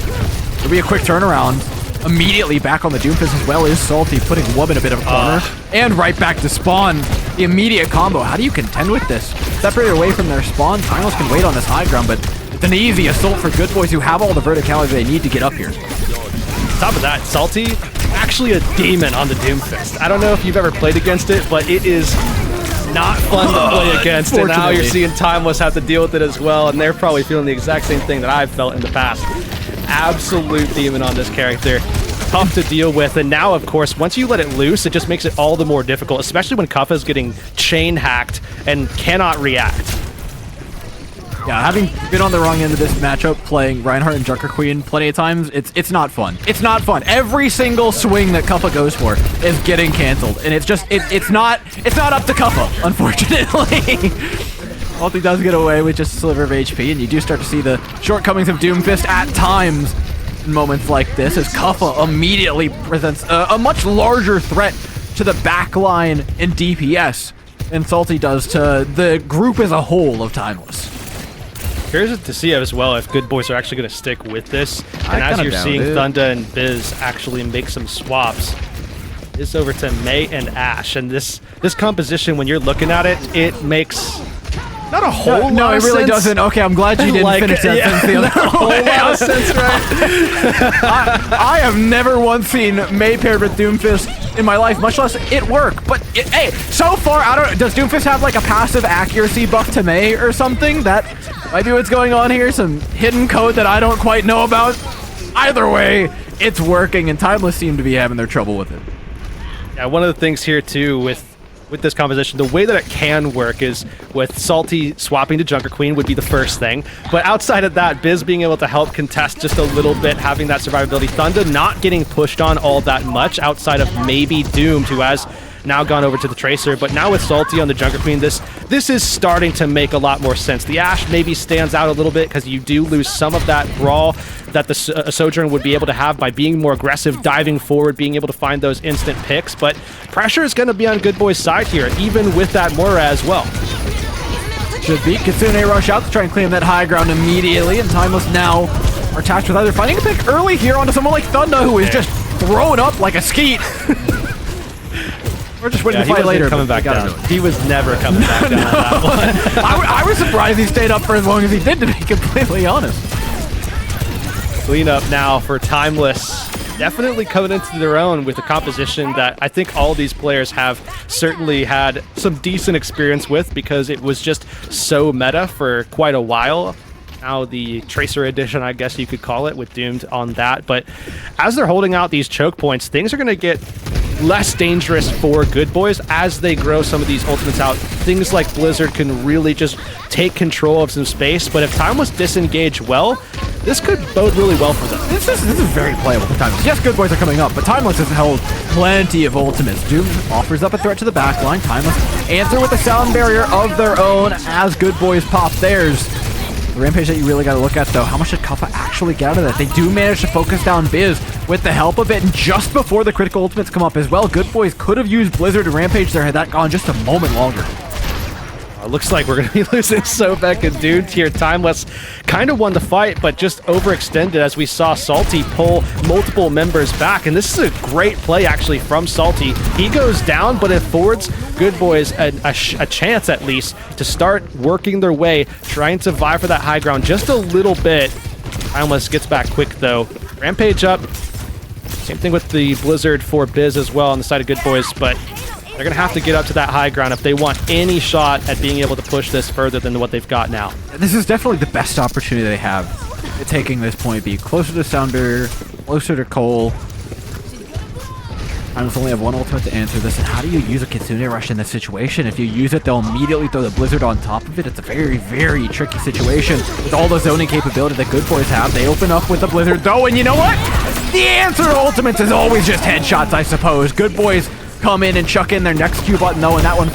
It'll be a quick turnaround. Immediately back on the Doomfist as well is Salty, putting Wub in a bit of a corner. And right back to spawn. The immediate combo. How do you contend with this? Separated away from their spawn. Timeless can wait on this high ground, but it's an easy assault for Good Boys who have all the verticality they need to get up here. On top of that, Salty, actually a demon on the Doomfist. I don't know if you've ever played against it, but it is not fun to play against, and now you're seeing Timeless have to deal with it as well, and they're probably feeling the exact same thing that I've felt in the past. Absolute demon on this character. Tough to deal with, and now, of course, once you let it loose, it just makes it all the more difficult, especially when Kuffa's getting chain hacked and cannot react. Yeah, having been on the wrong end of this matchup, playing Reinhardt and Junker Queen plenty of times, it's not fun. It's not fun. Every single swing that Kuffa goes for is getting canceled, and it's just it's not up to Kuffa, unfortunately. Salty does get away with just a sliver of HP, and you do start to see the shortcomings of Doomfist at times in moments like this, as Kuffa immediately presents a much larger threat to the backline in DPS than Salty does to the group as a whole of Timeless. Curious to see as well if Good Boys are actually going to stick with this. And as you're seeing Thunda and Biz actually make some swaps, it's over to Mei and Ash. And this composition, when you're looking at it, it makes not a whole lot of sense. No, it really doesn't. Okay, I'm glad you didn't finish that sentence the other a whole lot of sense, right? I have never once seen Mei paired with Doomfist in my life, much less it work. But hey, so far, does Doomfist have like a passive accuracy buff to Mei or something? That might be what's going on here. Some hidden code that I don't quite know about. Either way, it's working, and Timeless seem to be having their trouble with it. Yeah, one of the things here too with this composition, the way that it can work is with Salty swapping to Junker Queen would be the first thing. But outside of that, Biz being able to help contest just a little bit, having that survivability. Thunda not getting pushed on all that much outside of maybe Doomed, who has now gone over to the Tracer. But now with Salty on the Junker Queen, this is starting to make a lot more sense. The Ashe maybe stands out a little bit because you do lose some of that brawl that the Sojourn would be able to have by being more aggressive, diving forward, being able to find those instant picks. But pressure is going to be on Good Boy's side here, even with that Moira as well. Should be. Kitsune rush out to try and claim that high ground immediately, and Timeless now are tasked with either finding a pick early here onto someone like Thunda, who is just thrown up like a skeet. We're just waiting to fight later. Coming back down. He was never coming back down on that one. I was surprised he stayed up for as long as he did, to be completely honest. Clean up now for Timeless. Definitely coming into their own with a composition that I think all these players have certainly had some decent experience with, because it was just so meta for quite a while. Now the Tracer edition, I guess you could call it, with Doomed on that. But as they're holding out these choke points, things are going to get less dangerous for Good Boys as they grow some of these ultimates out. Things like Blizzard can really just take control of some space, but if Timeless disengage well, this could bode really well for them. This is very playable for Timeless. Yes, Good Boys are coming up, but Timeless has held plenty of ultimates. Doom offers up a threat to the backline. Timeless answer with a sound barrier of their own as Good Boys pop theirs. The Rampage that you really got to look at, though, how much did Kuffa actually get out of that? They do manage to focus down Biz with the help of it, and just before the critical ultimates come up as well, Good Boys could have used Blizzard to Rampage there had that gone just a moment longer. Looks like we're going to be losing Sobek and Doomed here. Timeless kind of won the fight, but just overextended as we saw Salty pull multiple members back. And this is a great play, actually, from Salty. He goes down, but it affords Good Boys a chance, at least, to start working their way, trying to vie for that high ground just a little bit. Timeless gets back quick, though. Rampage up. Same thing with the Blizzard for Biz as well on the side of Good Boys, but they're going to have to get up to that high ground if they want any shot at being able to push this further than what they've got now. This is definitely the best opportunity they have at taking this point B. Closer to Sounder, closer to Cole. Timeless only have one ultimate to answer this, and how do you use a Kitsune Rush in this situation? If you use it, they'll immediately throw the Blizzard on top of it. It's a very, very tricky situation with all the zoning capability that Good Boys have. They open up with the Blizzard, though, and you know what? The answer to ultimates is always just headshots, I suppose. Good Boys come in and chuck in their next Q button, though, and that one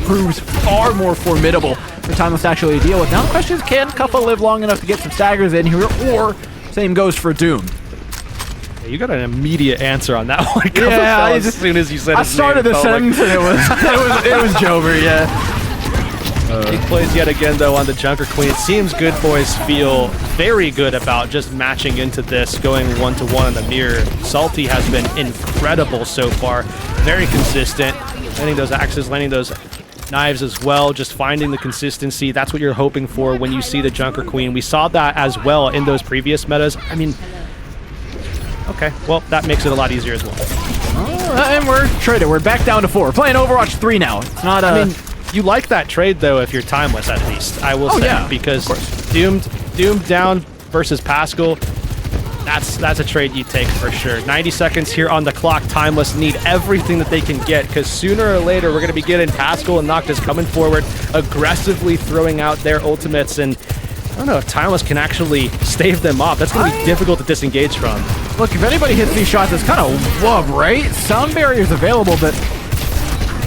proves far more formidable for Timeless to actually deal with. Now the question is, can Kuffa live long enough to get some staggers in here, or same goes for Doom? Yeah, you got an immediate answer on that one. Yeah, as soon as you said I started the sentence and it was Jover, yeah. He plays yet again, though, on the Junker Queen. It seems Good Boys feel very good about just matching into this, going 1-1 on the mirror. Salty has been incredible so far. Very consistent. Landing those axes, landing those knives as well, just finding the consistency. That's what you're hoping for when you see the Junker Queen. We saw that as well in those previous metas. I mean, okay, well, that makes it a lot easier as well. And we're traded. We're back down to 4. We're playing Overwatch 3 now. It's not I mean, you like that trade, though, if you're Timeless, at least, I will say. Yeah, because Doomed down versus Pascal, that's a trade you take for sure. 90 seconds here on the clock. Timeless need everything that they can get, because sooner or later, we're going to be getting Pascal and Noctis coming forward, aggressively throwing out their ultimates, and I don't know if Timeless can actually stave them off. That's going to be difficult to disengage from. Look, if anybody hits these shots, it's kind of wub, right? Sound barrier's available, but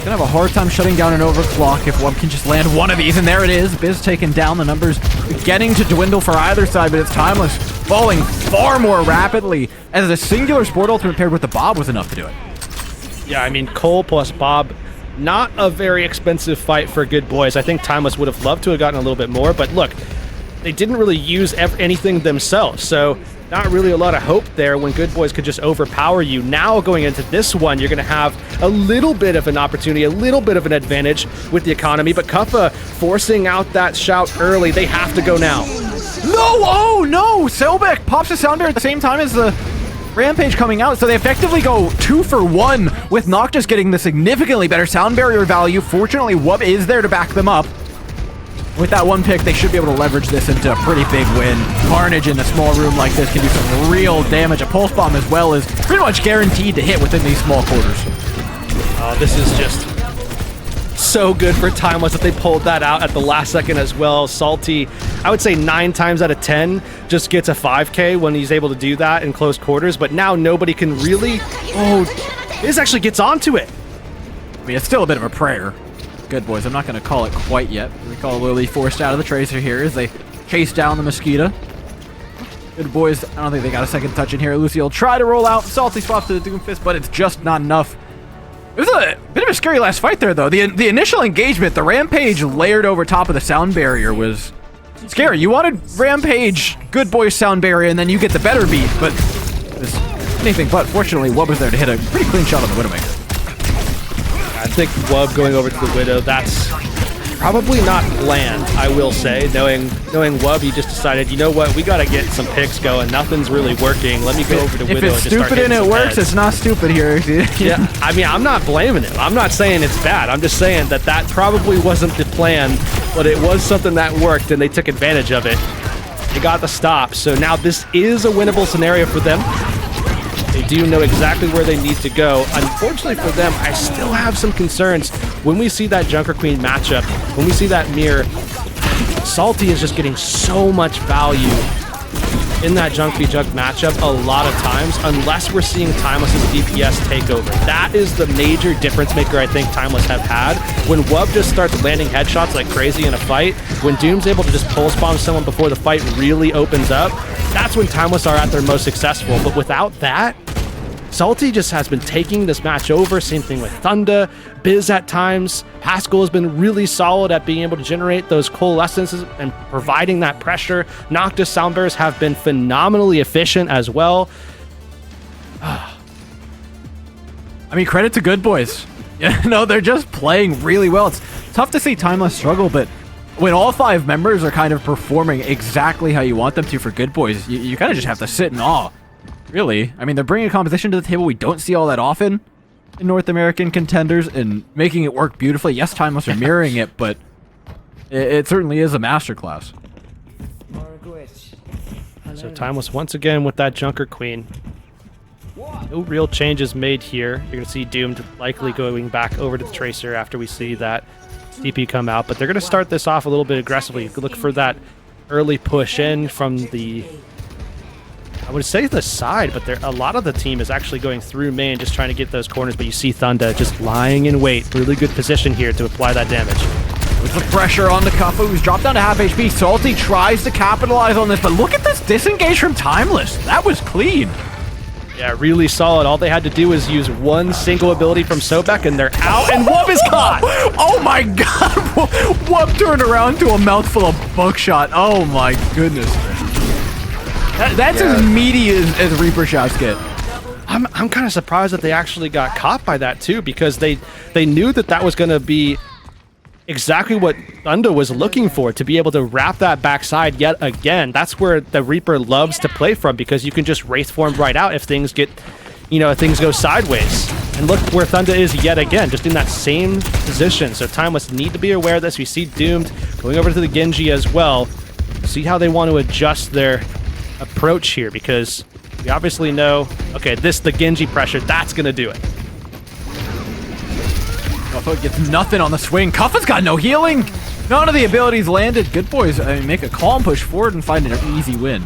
gonna have a hard time shutting down an overclock if one can just land one of these, and there it is. Biz taken down, the numbers beginning to dwindle for either side, but it's Timeless falling far more rapidly, as a singular Sport Ultimate paired with the Bob was enough to do it. Yeah, I mean, Cole plus Bob, not a very expensive fight for Good Boys. I think Timeless would have loved to have gotten a little bit more, but look, they didn't really use anything themselves, so not really a lot of hope there when Good Boys could just overpower you. Now going into this one, you're going to have a little bit of an opportunity, a little bit of an advantage with the economy, but Kuffa forcing out that shout early. They have to go now. No! Oh, no! Selbek pops a sounder at the same time as the Rampage coming out, so they effectively go 2 for 1 with Noctis getting the significantly better sound barrier value. Fortunately, Wub is there to back them up. With that one pick, they should be able to leverage this into a pretty big win. Carnage in a small room like this can do some real damage. A Pulse Bomb as well is pretty much guaranteed to hit within these small quarters. Oh, this is just so good for Timeless that they pulled that out at the last second as well. Salty, I would say 9 times out of 10 just gets a 5K when he's able to do that in close quarters, but now nobody can really... Oh, this actually gets onto it. I mean, it's still a bit of a prayer. Good Boys, I'm not going to call it quite yet. We call Lily forced out of the Tracer here as they chase down the Mosquito. Good Boys, I don't think they got a second touch in here. Lucy will try to roll out. Salty swaps to the Doomfist, but it's just not enough. It was a bit of a scary last fight there, though. The initial engagement, the Rampage layered over top of the sound barrier was scary. You wanted Rampage, Good Boys sound barrier, and then you get the better beat, but it was anything but. Fortunately, Wub was there to hit a pretty clean shot on the Widowmaker. I think Wub going over to the Widow, that's probably not planned, I will say. Knowing Wub, he just decided, you know what, we got to get some picks going. Nothing's really working. Let me go over to Widow and just start stupid and it works, it's not stupid here. Yeah, I mean, I'm not blaming him. I'm not saying it's bad. I'm just saying that probably wasn't the plan, but it was something that worked, and they took advantage of it. They got the stop, so now this is a winnable scenario for them. They do know exactly where they need to go. Unfortunately for them, I still have some concerns when we see that Junker Queen matchup, when we see that mirror. Salty is just getting so much value in that Junk v Junk matchup a lot of times, unless we're seeing Timeless's DPS take over. That is the major difference maker I think Timeless have had. When Wub just starts landing headshots like crazy in a fight, when Doom's able to just pulse bomb someone before the fight really opens up, that's when Timeless are at their most successful. But without that, Salty just has been taking this match over. Same thing with Thunder, Biz at times. Pascal has been really solid at being able to generate those coalescences and providing that pressure. Noctis Soundbursts have been phenomenally efficient as well. I mean, credit to Good Boys. You know, they're just playing really well. It's tough to see Timeless struggle, but when all 5 members are kind of performing exactly how you want them to for Good Boys, you kind of just have to sit in awe. really. I mean, they're bringing a composition to the table we don't see all that often in North American Contenders and making it work beautifully. Yes, Timeless are mirroring it, but it certainly is a masterclass. So Timeless once again with that Junker Queen. No real changes made here. You're going to see Doomed likely going back over to the Tracer after we see that DP come out. But they're going to start this off a little bit aggressively. Look for that early push in from the, I would say the side, but a lot of the team is actually going through main, just trying to get those corners. But you see Thunda just lying in wait. Really good position here to apply that damage. With the pressure on the Kuffa, who's dropped down to half HP. Salty tries to capitalize on this, but look at this disengage from Timeless. That was clean. Yeah, really solid. All they had to do was use one single ability from Sobek, and they're out, and Wub is caught! Oh my god! Wub turned around to a mouthful of buckshot. Oh my goodness. That's as meaty as Reaper shots get. I'm kind of surprised that they actually got caught by that, too, because they knew that was going to be exactly what Thunda was looking for, to be able to wrap that backside yet again. That's where the Reaper loves to play from, because you can just Wraith form right out if things get, if things go sideways. And look where Thunda is yet again, just in that same position. So Timeless need to be aware of this. We see Doomed going over to the Genji as well. See how they want to adjust their approach here, because we obviously know, okay, the Genji pressure, that's going to do it. Kuffa gets nothing on the swing. Kuffa's got no healing. None of the abilities landed. Good boys make a calm push forward and find an easy win.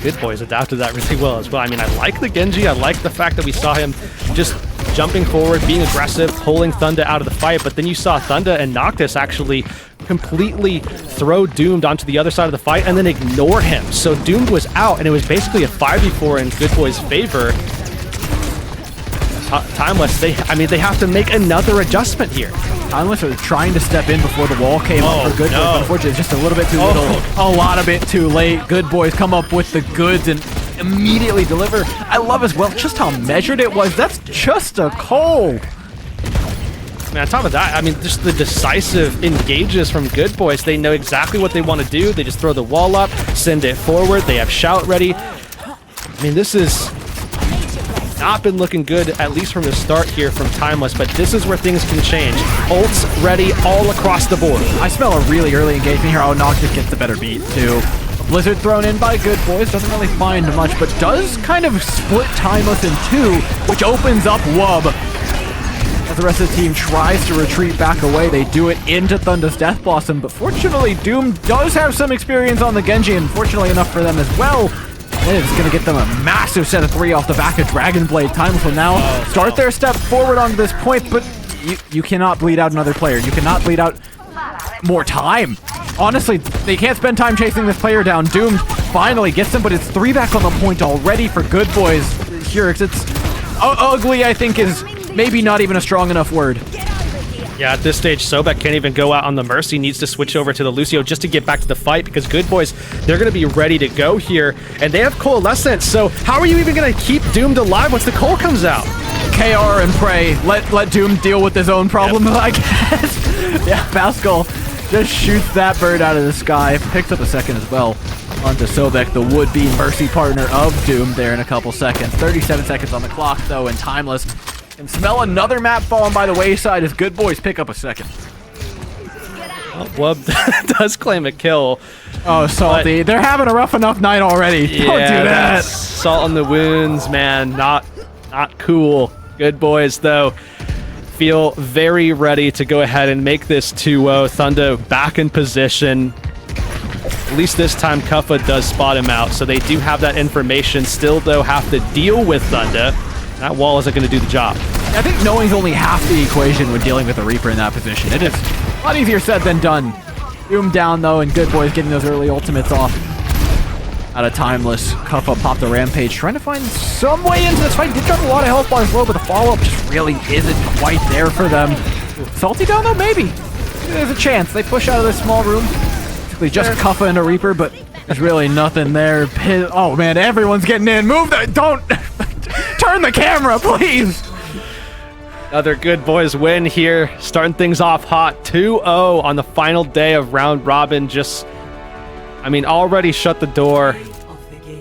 Good boys adapted that really well as well. I mean, I like the Genji. I like the fact that we saw him just jumping forward, being aggressive, pulling Thunda out of the fight. But then you saw Thunda and Noctis actually completely throw Doomed onto the other side of the fight and then ignore him. So Doomed was out, and it was basically a 5v4 in Good Boy's favor. Timeless, they have to make another adjustment here. Timeless are trying to step in before the wall came up for Good Boys, but unfortunately it's just a little bit too little, a lot of it too late. Good Boys come up with the goods and immediately deliver. I love as well just how measured it was. That's just a cold. Man, on top of that, I mean, just the decisive engages from Good Boys. They know exactly what they want to do. They just throw the wall up, send it forward. They have shout ready. I mean, this is not been looking good, at least from the start here from Timeless, but this is where things can change. Ults ready all across the board. I smell a really early engagement here. Oh, Noctis gets the better beat, too. A Blizzard thrown in by Good Boys. Doesn't really find much, but does kind of split Timeless in two, which opens up Wub. As the rest of the team tries to retreat back away, they do it into Thunda's Death Blossom, but fortunately, Doom does have some experience on the Genji, and fortunately enough for them as well. It's going to get them a massive set of 3 off the back of Dragon Blade. Timeless will now start their step forward onto this point, but you cannot bleed out another player. You cannot bleed out more time. Honestly, they can't spend time chasing this player down. Doom finally gets him, but it's 3 back on the point already for Good Boys. Here, it's ugly, I think, is maybe not even a strong enough word. Yeah, at this stage, Sobek can't even go out on the Mercy. Needs to switch over to the Lucio just to get back to the fight, because Good Boys, they're going to be ready to go here. And they have Coalescence, so how are you even going to keep Doomed alive once the coal comes out? KR and Prey, let Doom deal with his own problem, I guess. Yeah, Pascal just shoots that bird out of the sky. Picks up a second as well onto Sobek, the would-be Mercy partner of Doom there in a couple seconds. 37 seconds on the clock, though, and Timeless can smell another map falling by the wayside as Good Boys pick up a second. Well, Wub does claim a kill. Oh, Salty. They're having a rough enough night already. Yeah, Don't do that. Salt on the wounds, man. Not cool. Good Boys, though, feel very ready to go ahead and make this 2-0. Thunda back in position. At least this time, Kuffa does spot him out, so they do have that information. Still, though, have to deal with Thunda. That wall isn't going to do the job. I think knowing's only half the equation when dealing with a Reaper in that position. It is a lot easier said than done. Doom down, though, and Good Boys getting those early ultimates off. Out of Timeless, Kuffa popped a Rampage, trying to find some way into this fight. Did drop a lot of health bars low, but the follow-up just really isn't quite there for them. Salty down, though? Maybe. There's a chance. They push out of this small room. Basically just Kuffa and a Reaper, but there's really nothing there. Oh, man, everyone's getting in. Move that. Don't. Turn the camera, please. Another Good Boys win here, starting things off hot. 2-0 on the final day of round robin. Just, I mean, already shut the door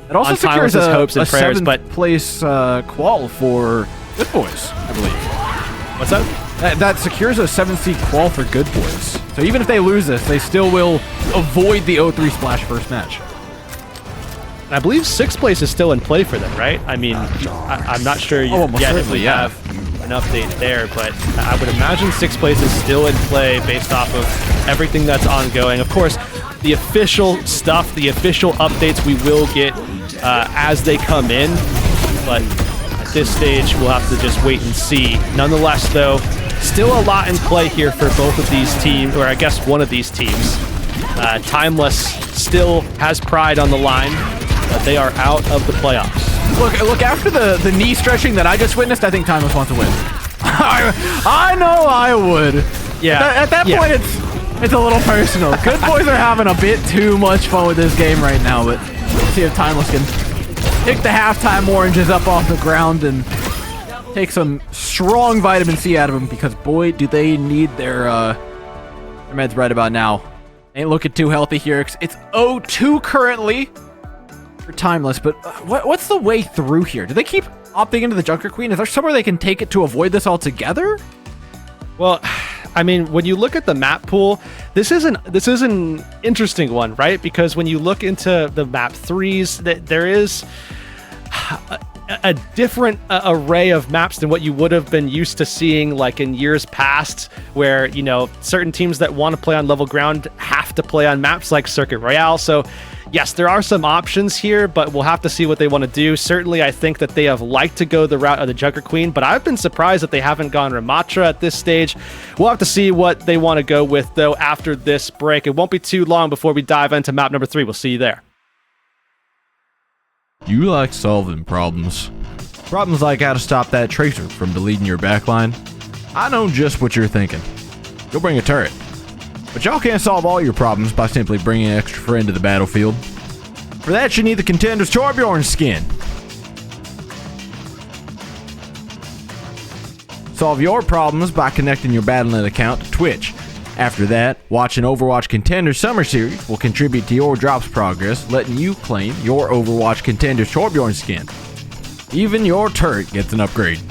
It also on secures Timeless's hopes and prayers, 7th but place qual for Good Boys, I believe. what's that? That secures a 7th seed qual for Good Boys. So even if they lose this, they still will avoid the 0-3 splash first match. I believe 6th place is still in play for them, right? I mean, I'm not sure almost yet if certainly, we yeah. have an update there, but I would imagine 6th place is still in play based off of everything that's ongoing. Of course, the official stuff, the official updates we will get as they come in, but at this stage, we'll have to just wait and see. Nonetheless, though, still a lot in play here for both of these teams, or I guess one of these teams. Timeless still has pride on the line, but they are out of the playoffs. Look, after the knee stretching that I just witnessed, I think Timeless wants to win. I know I would. Yeah. At that point, it's a little personal. Good Boys are having a bit too much fun with this game right now, but let's see if Timeless can pick the halftime oranges up off the ground and take some strong vitamin C out of them, because boy, do they need their meds right about now. Ain't looking too healthy here. It's 0-2 currently for Timeless, but what's the way through here? Do they keep opting into the Junker Queen? Is there somewhere they can take it to avoid this altogether? Well, I mean, when you look at the map pool, this is an interesting one, right? Because when you look into the map 3s, there is a different array of maps than what you would have been used to seeing like in years past, where, you know, certain teams that want to play on level ground have to play on maps like Circuit Royale. So yes, there are some options here, but we'll have to see what they want to do. Certainly, I think that they have liked to go the route of the Junker Queen, but I've been surprised that they haven't gone Ramatra at this stage. We'll have to see what they want to go with, though, after this break. It won't be too long before we dive into map number 3. We'll see you there. You like solving problems. Problems like how to stop that tracer from deleting your backline. I know just what you're thinking. You'll bring a turret. But y'all can't solve all your problems by simply bringing an extra friend to the battlefield. For that, you need the Contenders Torbjorn skin. Solve your problems by connecting your Battle.net account to Twitch. After that, watching Overwatch Contenders Summer Series will contribute to your drops progress, letting you claim your Overwatch Contenders Torbjorn skin. Even your turret gets an upgrade.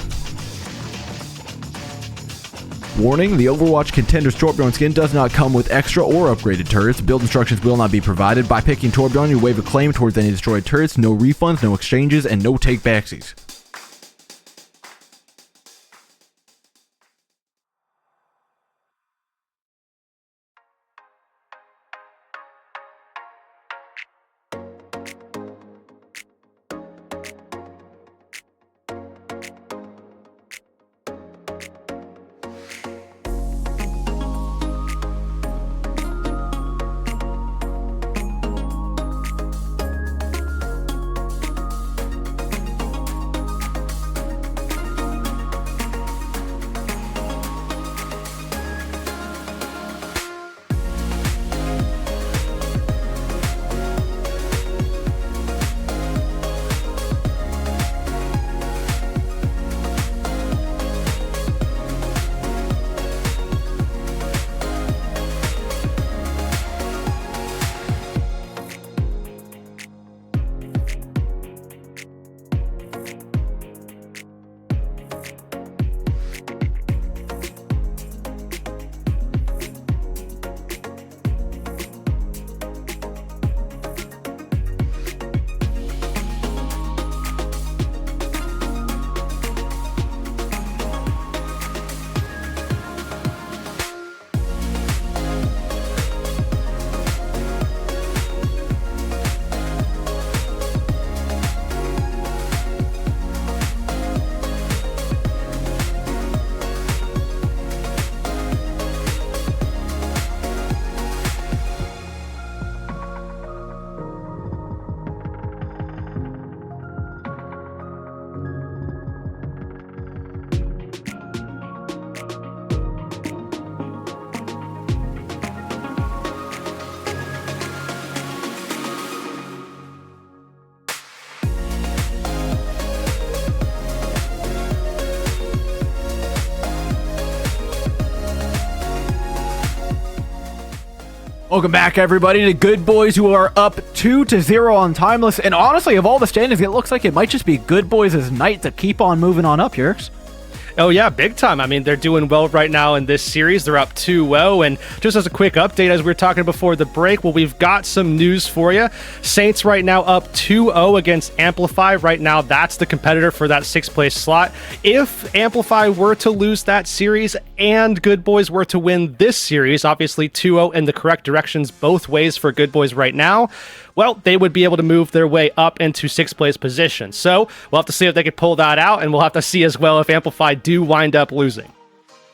Warning, the Overwatch Contenders Torbjorn skin does not come with extra or upgraded turrets. Build instructions will not be provided. By picking Torbjorn, you waive a claim towards any destroyed turrets. No refunds, no exchanges, and no take-backsies. Welcome back, everybody, to Good Boys, who are up 2-0 on Timeless. And honestly, of all the standings, it looks like it might just be Good Boys' night to keep on moving on up, Yerks. Oh, yeah, big time. I mean, they're doing well right now in this series. They're up 2-0. And just as a quick update, as we were talking before the break, well, we've got some news for you. Saints right now up 2-0 against Amplify. Right now, that's the competitor for that 6th place slot. If Amplify were to lose that series and Good Boys were to win this series, obviously 2-0 in the correct directions both ways for Good Boys right now, well, they would be able to move their way up into 6th place position. So we'll have to see if they can pull that out, and we'll have to see as well if Amplify do wind up losing.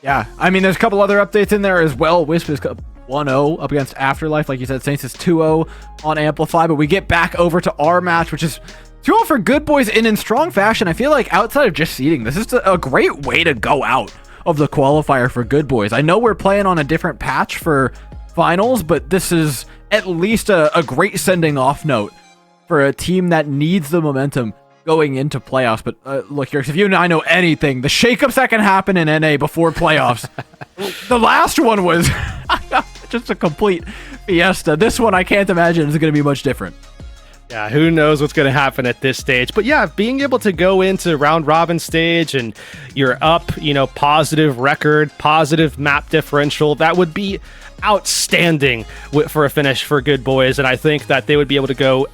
Yeah, I mean, there's a couple other updates in there as well. Wisp is 1-0 up against Afterlife. Like you said, Saints is 2-0 on Amplify, but we get back over to our match, which is 2-0 for Good Boys in strong fashion. I feel like outside of just seeding, this is a great way to go out of the qualifier for Good Boys. I know we're playing on a different patch for finals, but this is at least a great sending off note for a team that needs the momentum going into playoffs. But look, Yerks, if you and I know anything, the shakeups that can happen in NA before playoffs, the last one was just a complete fiesta. This one, I can't imagine is going to be much different. Yeah, who knows what's going to happen at this stage. But yeah, being able to go into round robin stage and you're up, positive record, positive map differential, that would be outstanding for a finish for Good Boys. And I think that they would be able to go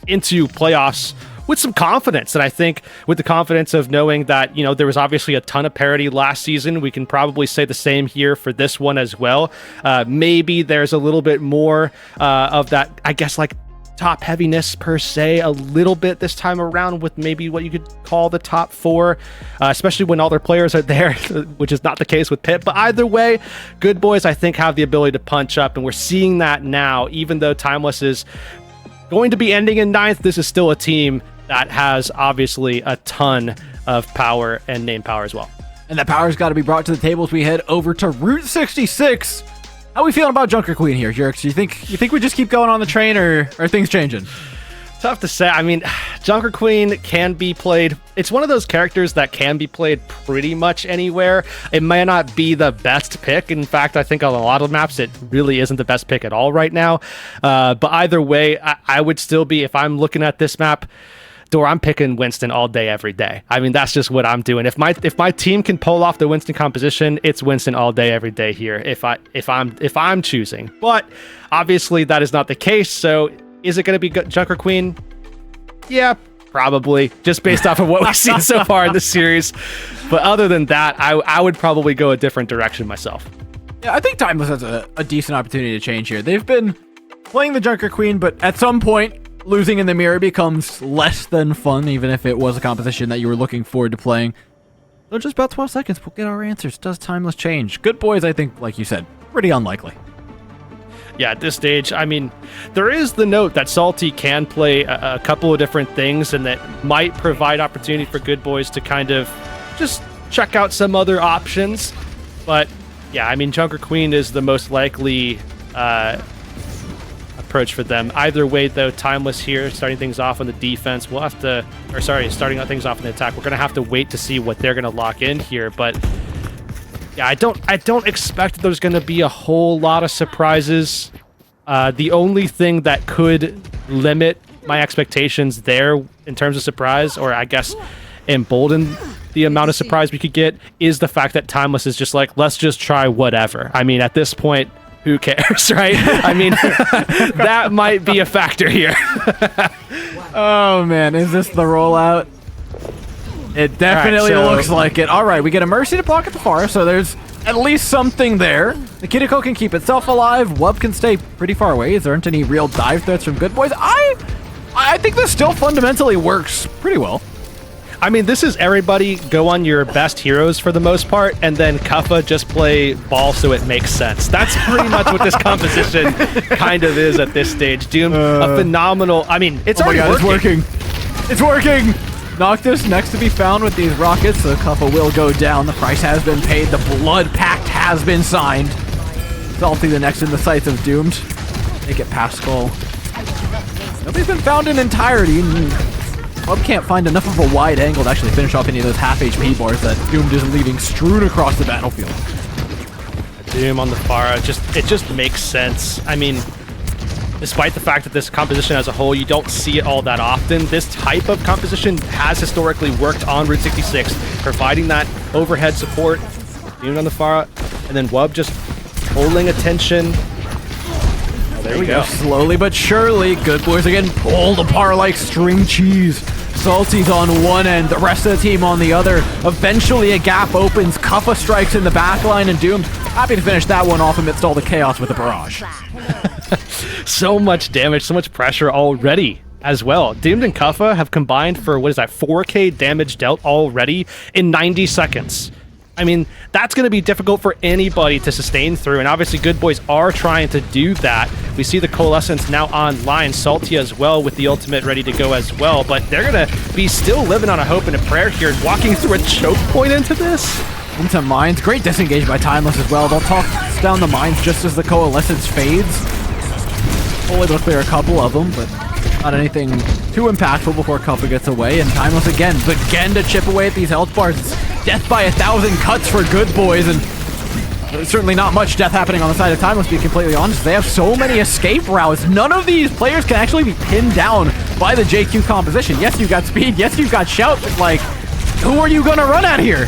into playoffs with some confidence. And I think with the confidence of knowing that, there was obviously a ton of parity last season, we can probably say the same here for this one as well. Maybe there's a little bit more of that, I guess, like top heaviness per se a little bit this time around with maybe what you could call the top 4, especially when all their players are there, which is not the case with Pip. But either way, Good Boys, I think, have the ability to punch up, and we're seeing that now. Even though Timeless is going to be ending in 9th, this is still a team that has obviously a ton of power and name power as well. And that power's got to be brought to the table as we head over to Route 66. How are we feeling about Junker Queen here, Yerks? You think we just keep going on the train, or are things changing? Tough to say. I mean, Junker Queen can be played. It's one of those characters that can be played pretty much anywhere. It may not be the best pick. In fact, I think on a lot of maps, it really isn't the best pick at all right now. But either way, I would still be, if I'm looking at this map, I'm picking Winston all day, every day. I mean, that's just what I'm doing. If my team can pull off the Winston composition, it's Winston all day, every day here. If I'm choosing, but obviously that is not the case. So is it going to be Junker Queen? Yeah, probably, just based off of what we've seen so far in the series. But other than that, I would probably go a different direction myself. Yeah, I think Timeless has a decent opportunity to change here. They've been playing the Junker Queen, but at some point, losing in the mirror becomes less than fun, even if it was a composition that you were looking forward to playing. So just about 12 seconds, we'll get our answers. Does Timeless change? Good Boys, I think, like you said, pretty unlikely. Yeah, at this stage, I mean, there is the note that Salty can play a couple of different things, and that might provide opportunity for Good Boys to kind of just check out some other options. But yeah, I mean, Junker Queen is the most likely approach for them. Either way, though, Timeless here, starting things off on the defense. We'll have to, starting things off in the attack. We're going to have to wait to see what they're going to lock in here. But yeah, I don't expect there's going to be a whole lot of surprises. The only thing that could limit my expectations there in terms of surprise, or I guess embolden the amount of surprise we could get, is the fact that Timeless is just like, let's just try whatever. I mean, at this point, who cares, right? I mean, that might be a factor here. Oh, man. Is this the rollout? It definitely looks like it. All right, we get a Mercy to block at the far, so there's at least something there. The Kiriko can keep itself alive. Wub can stay pretty far away. There aren't any real dive threats from Good Boys. I think this still fundamentally works pretty well. I mean, this is everybody go on your best heroes for the most part, and then Kuffa just play ball so it makes sense. That's pretty much what this composition kind of is at this stage. Doom, a phenomenal... I mean, it's already working. It's working! Noctis next to be found with these rockets, so Kuffa will go down. The price has been paid. The blood pact has been signed. Salty the next in the sights of Doomed. Make it past Skull. Nobody's been found in entirety. Wub can't find enough of a wide angle to actually finish off any of those half HP bars that Doomed is leaving strewn across the battlefield. Doom on the Pharah, it just makes sense. I mean, despite the fact that this composition as a whole, you don't see it all that often, this type of composition has historically worked on Route 66, providing that overhead support. Doom on the Pharah, and then Wub just holding attention. Oh, there we go. Slowly but surely, Good Boys are getting pulled apart like string cheese. Salty's on one end, the rest of the team on the other. Eventually a gap opens, Kuffa strikes in the backline, and Doom's happy to finish that one off amidst all the chaos with the barrage. So much damage, so much pressure already as well. Doomed and Kuffa have combined for, what is that, 4k damage dealt already in 90 seconds. I mean, that's going to be difficult for anybody to sustain through, and obviously Good Boys are trying to do that. We see the Coalescence now online, Salty as well with the ultimate ready to go as well, but they're going to be still living on a hope and a prayer here, walking through a choke point into this. Into mines, great disengage by Timeless as well. They'll toss down the mines just as the Coalescence fades. Only to clear a couple of them, but not anything too impactful before Kuffa gets away, and Timeless again to chip away at these health bars. It's death by 1,000 cuts for Good Boys, and there's certainly not much death happening on the side of Timeless, to be completely honest. They have so many escape routes. None of these players can actually be pinned down by the JQ composition. Yes, you've got speed. Yes, you've got shout, but like, who are you going to run at here?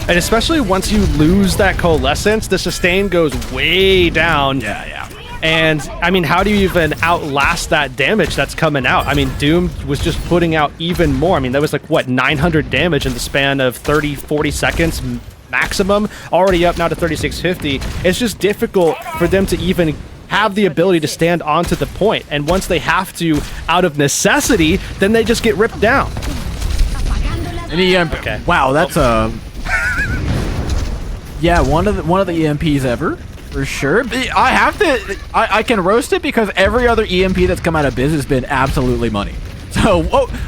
And especially once you lose that Coalescence, the sustain goes way down. Yeah. And, I mean, how do you even outlast that damage that's coming out? I mean, Doom was just putting out even more. I mean, that was like, what, 900 damage in the span of 30, 40 seconds maximum? Already up now to 3650. It's just difficult for them to even have the ability to stand onto the point. And once they have to, out of necessity, then they just get ripped down. An EMP. Okay. Wow, that's yeah, one of the EMPs ever. For sure. I can roast it because every other EMP that's come out of Biz has been absolutely money. So,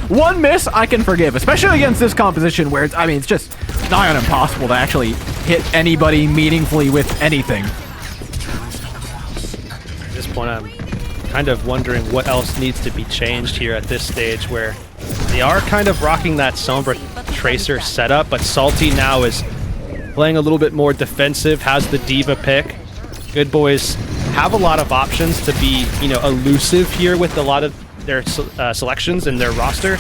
one miss I can forgive, especially against this composition where it's just nigh on impossible to actually hit anybody meaningfully with anything. At this point, I'm kind of wondering what else needs to be changed here at this stage, where they are kind of rocking that Sombra Tracer setup, but Salty now is playing a little bit more defensive, has the Diva pick. Good Boys have a lot of options to be, elusive here with a lot of their selections in their roster.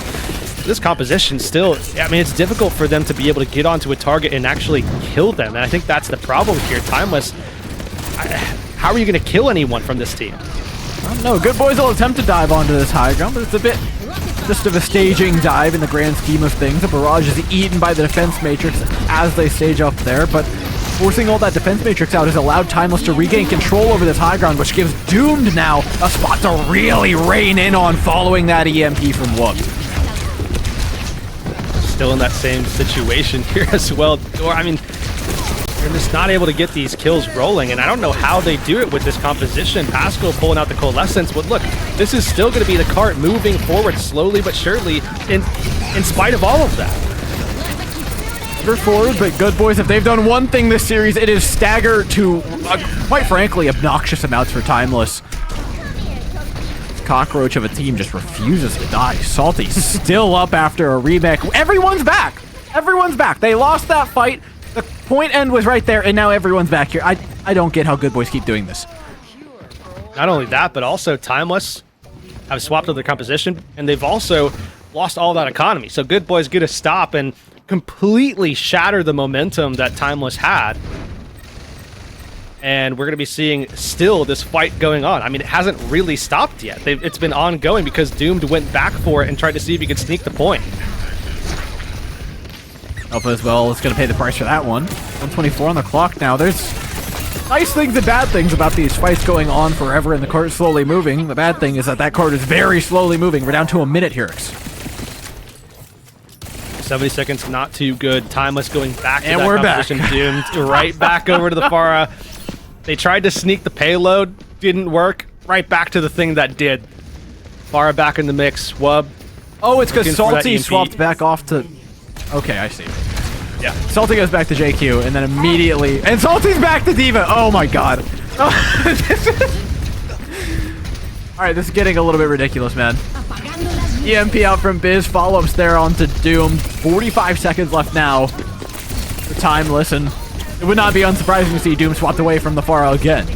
This composition still, I mean, it's difficult for them to be able to get onto a target and actually kill them, and I think that's the problem here. Timeless, how are you going to kill anyone from this team? I don't know. Good Boys will attempt to dive onto this high ground, but it's a bit just of a staging dive in the grand scheme of things. The barrage is eaten by the defense matrix as they stage up there, but forcing all that defense matrix out has allowed Timeless to regain control over this high ground, which gives Doomed now a spot to really rein in on following that EMP from Wub. Still in that same situation here as well. Or, I mean, they're just not able to get these kills rolling, and I don't know how they do it with this composition. Pascal pulling out the Coalescence, but look, this is still going to be the cart moving forward slowly but surely in spite of all of that. Forward, but Good Boys, if they've done one thing this series, it is stagger to, quite frankly, obnoxious amounts for Timeless. This cockroach of a team just refuses to die. Salty still up after a remake. Everyone's back! Everyone's back. They lost that fight. The point end was right there, and now everyone's back here. I don't get how Good Boys keep doing this. Not only that, but also Timeless have swapped up their composition, and they've also lost all that economy. So Good Boys get a stop and completely shatter the momentum that Timeless had. And we're going to be seeing still this fight going on. I mean, it hasn't really stopped yet. It's been ongoing because Doomed went back for it and tried to see if he could sneak the point. Alpha as well is going to pay the price for that one. 124 on the clock now. There's nice things and bad things about these fights going on forever and the court slowly moving. The bad thing is that court is very slowly moving. We're down to a minute here. 70 seconds, not too good. Timeless going back to and that we're composition. back. Doomed right back over to the Pharah. They tried to sneak the payload, didn't work. Right back to the thing that did. Pharah back in the mix. Wub. Oh, it's because Salty EMP. swapped back off to... Okay, I see. Yeah. Salty goes back to JQ, and then immediately... And Salty's back to Diva! Oh my god. Alright, this is getting a little bit ridiculous, man. EMP out from Biz, follow-ups there onto Doom. 45 seconds left now for Timeless, and It would not be unsurprising to see Doom swapped away from the Pharah again.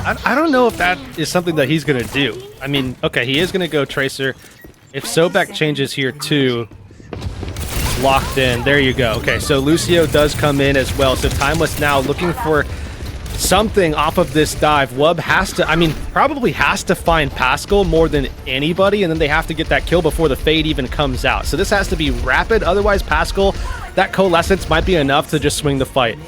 I don't know if that is something that he's going to do. I mean, okay, he is going to go Tracer. If Sobek changes here too, locked in. There you go. Okay, so Lucio does come in as well. So Timeless now looking for something off of this dive. Wub has to, I mean, probably has to find Pascal more than anybody, and then they have to get that kill before the Fade even comes out. So this has to be rapid. Otherwise, Pascal, that Coalescence might be enough to just swing the fight.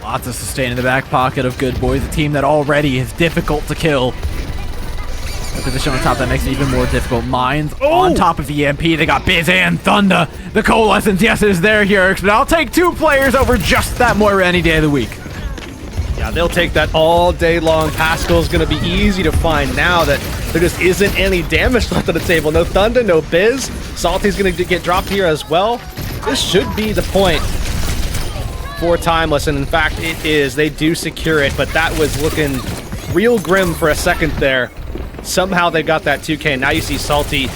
Lots of sustain in the back pocket of Good Boys, a team that already is difficult to kill. The position on top that makes it even more difficult. Mines on top of EMP. They got Biz and Thunder. The Coalescence, yes, is there here, but I'll take 2 players over just that Moira any day of the week. Yeah, they'll take that all day long. Pascal's going to be easy to find now that there just isn't any damage left on the table. No Thunder, no Biz. Salty's going to get dropped here as well. This should be the point for Timeless, and in fact, it is. They do secure it, but that was looking real grim for a second there. Somehow they got that 2K. Now you see Salty.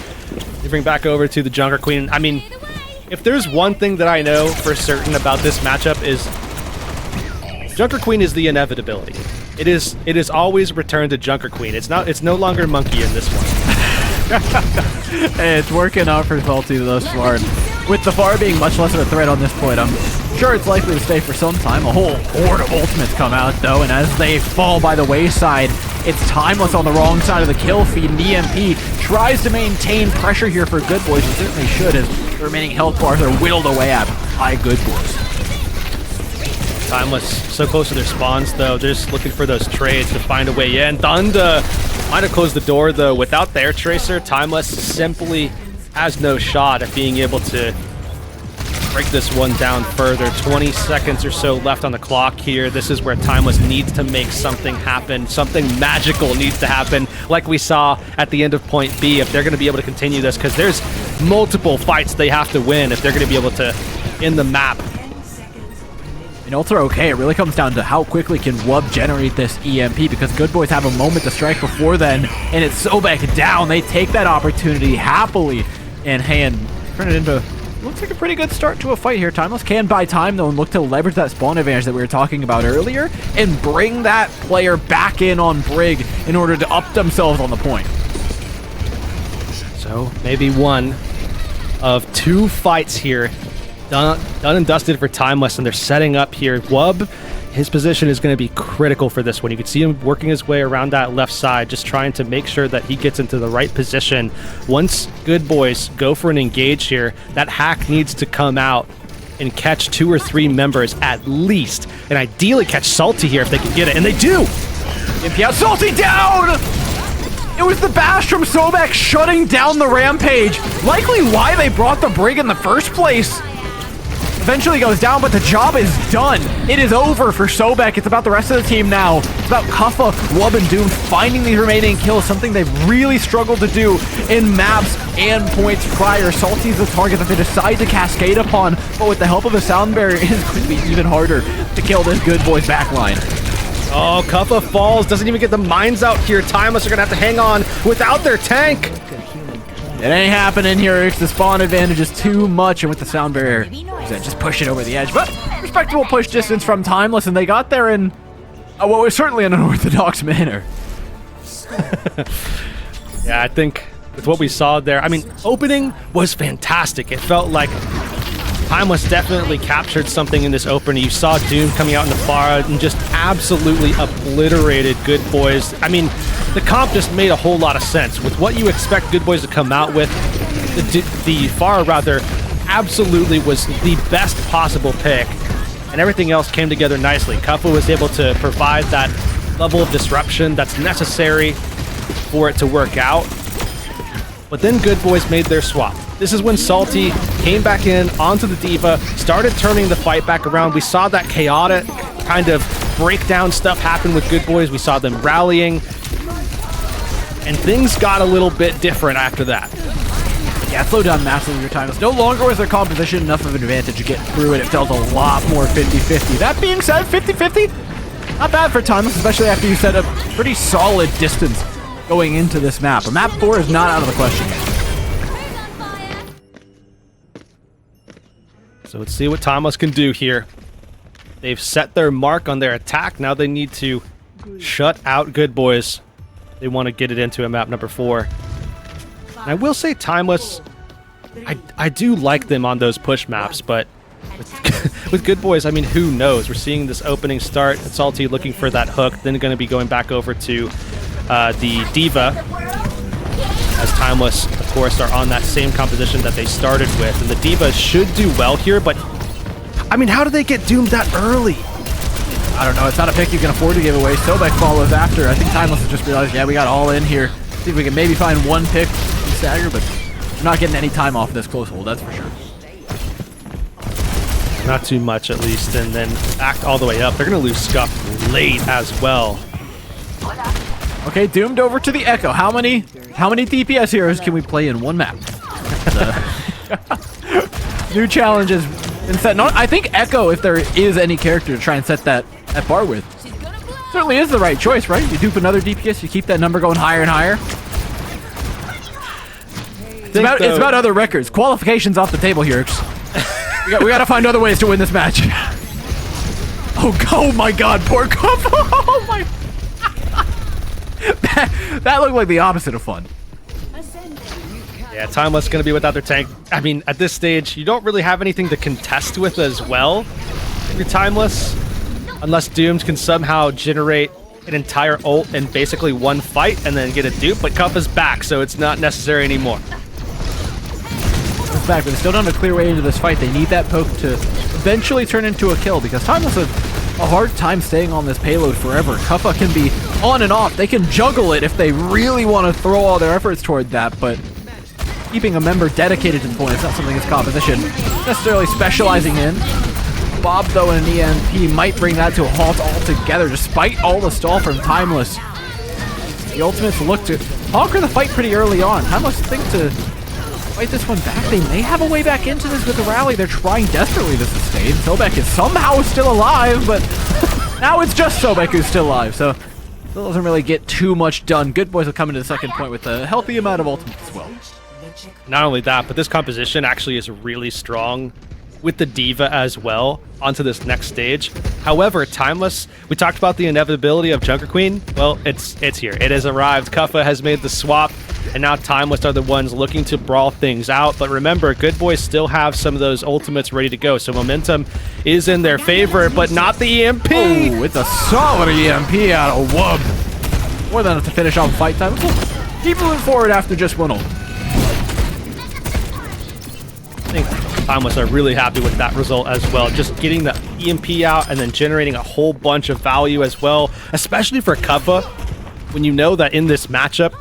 They bring back over to the Junker Queen. I mean, if there's one thing that I know for certain about this matchup is Junker Queen is the inevitability. It is always returned to Junker Queen. It's no longer Monkey in this one. Hey, it's working out for Salty thus far. With the Pharah being much less of a threat on this point, I'm sure it's likely to stay for some time. A whole horde of ultimates come out, though, and as they fall by the wayside, it's Timeless on the wrong side of the kill feed, and EMP tries to maintain pressure here for Good Boys, and certainly should, as the remaining health bars are whittled away at by Good Boys. Timeless so close to their spawns, though. They're just looking for those trades to find a way in. Thunder might have closed the door, though. Without their Tracer, Timeless simply has no shot at being able to break this one down further. 20 seconds or so left on the clock here. This is where Timeless needs to make something happen. Something magical needs to happen, like we saw at the end of Point B, if they're going to be able to continue this, because there's multiple fights they have to win if they're going to be able to end the map. In Ultra OK, it really comes down to how quickly can Wub generate this EMP, because Good Boys have a moment to strike before then, and it's Sobek down. They take that opportunity happily in hand. Turn it into, looks like a pretty good start to a fight here. Timeless can buy time, though, and look to leverage that spawn advantage that we were talking about earlier, and bring that player back in on Brig in order to up themselves on the point. So maybe one of 2 fights here done and dusted for Timeless, and they're setting up here. Wub, his position is going to be critical for this one. You can see him working his way around that left side, just trying to make sure that he gets into the right position. Once Good Boys go for an engage here, that hack needs to come out and catch 2 or 3 members at least, and ideally catch Salty here if they can get it, and they do! Imp Salty down! It was the bash from Sobek shutting down the Rampage. Likely why they brought the Brig in the first place. Eventually goes down, but the job is done. It is over for Sobek. It's about the rest of the team now. It's about Kuffa, Wub, and Doom finding these remaining kills, something they've really struggled to do in maps and points prior. Salty's the target that they decide to cascade upon, but with the help of a sound barrier, it is going to be even harder to kill this Good Boys backline. Oh, Kuffa falls, doesn't even get the mines out here. Timeless are going to have to hang on without their tank. It ain't happening here. It's the spawn advantage is too much, and with the sound barrier, just push it over the edge. But respectable push distance from Timeless, and they got there in what was certainly an unorthodox manner. Yeah, I think with what we saw there, I mean, opening was fantastic. It felt like Timeless definitely captured something in this opening. You saw Doom coming out in the Pharah and just absolutely obliterated Good Boys. I mean, the comp just made a whole lot of sense. With what you expect Good Boys to come out with, the Pharah, rather, absolutely was the best possible pick, and everything else came together nicely. Kuffa was able to provide that level of disruption that's necessary for it to work out. But then Good Boys made their swap. This is when Salty came back in onto the Diva, started turning the fight back around. We saw that chaotic kind of breakdown stuff happen with Good Boys. We saw them rallying, and things got a little bit different after that. Yeah, slow down massively your time. It's no longer was their composition enough of an advantage to get through it. It felt a lot more 50-50. That being said, 50-50, not bad for Timeless, especially after you set a pretty solid distance going into this map. A map 4 is not out of the question yet. So let's see what Timeless can do here. They've set their mark on their attack. Now they need to shut out Good Boys. They want to get it into a map number 4. And I will say Timeless, I do like them on those push maps, but with Good Boys, I mean, who knows? We're seeing this opening start. Salty looking for that hook, then going to be going back over to the Diva, as Timeless, of course, are on that same composition that they started with. And the Diva should do well here, but, I mean, how do they get doomed that early? I don't know. It's not a pick you can afford to give away. Sobek follows after. I think Timeless has just realized, yeah, we got all in here. See if we can maybe find one pick in stagger, but we're not getting any time off this close hold, that's for sure. Not too much, at least, and then back all the way up. They're going to lose Scuff late as well. Okay, doomed over to the Echo. How many DPS heroes can we play in one map? New challenges been set. No, I think Echo, if there is any character to try and set that bar with, certainly is the right choice, right? You dupe another DPS, you keep that number going higher and higher. It's about other records. Qualifications off the table here. We gotta find other ways to win this match. Oh my God, poor Cup. Oh my. That looked like the opposite of fun. Yeah, Timeless is going to be without their tank. I mean, at this stage, you don't really have anything to contest with as well. You're Timeless, unless Doomed can somehow generate an entire ult in basically one fight and then get a dupe, but Cup is back, so it's not necessary anymore. Back, but they still don't have a clear way into this fight. They need that poke to eventually turn into a kill, because Timeless has a hard time staying on this payload forever. Kuffa can be on and off. They can juggle it if they really want to throw all their efforts toward that, but keeping a member dedicated to the point is not something his composition necessarily specializing in. Bob, though, in an EMP might bring that to a halt altogether, despite all the stall from Timeless. The Ultimates look to conquer the fight pretty early on. Timeless think to fight this one back. They may have a way back into this with the rally. They're trying desperately to sustain. Sobek is somehow still alive, but now it's just Sobek who's still alive, so still doesn't really get too much done. Good Boys will come into the second point with a healthy amount of ultimates as well. Not only that, but this composition actually is really strong with the Diva as well onto this next stage. However, Timeless, we talked about the inevitability of Junker Queen. Well, it's here. It has arrived. Kuffa has made the swap, and now Timeless are the ones looking to brawl things out. But remember, Good Boys still have some of those ultimates ready to go, so momentum is in their favor, but not the EMP. Oh, it's a solid EMP out of Wub. More than enough to finish off fight time. Keep moving forward after just one ult. I think Timeless are really happy with that result as well. Just getting the EMP out and then generating a whole bunch of value as well, especially for Kuffa, when you know that in this matchup,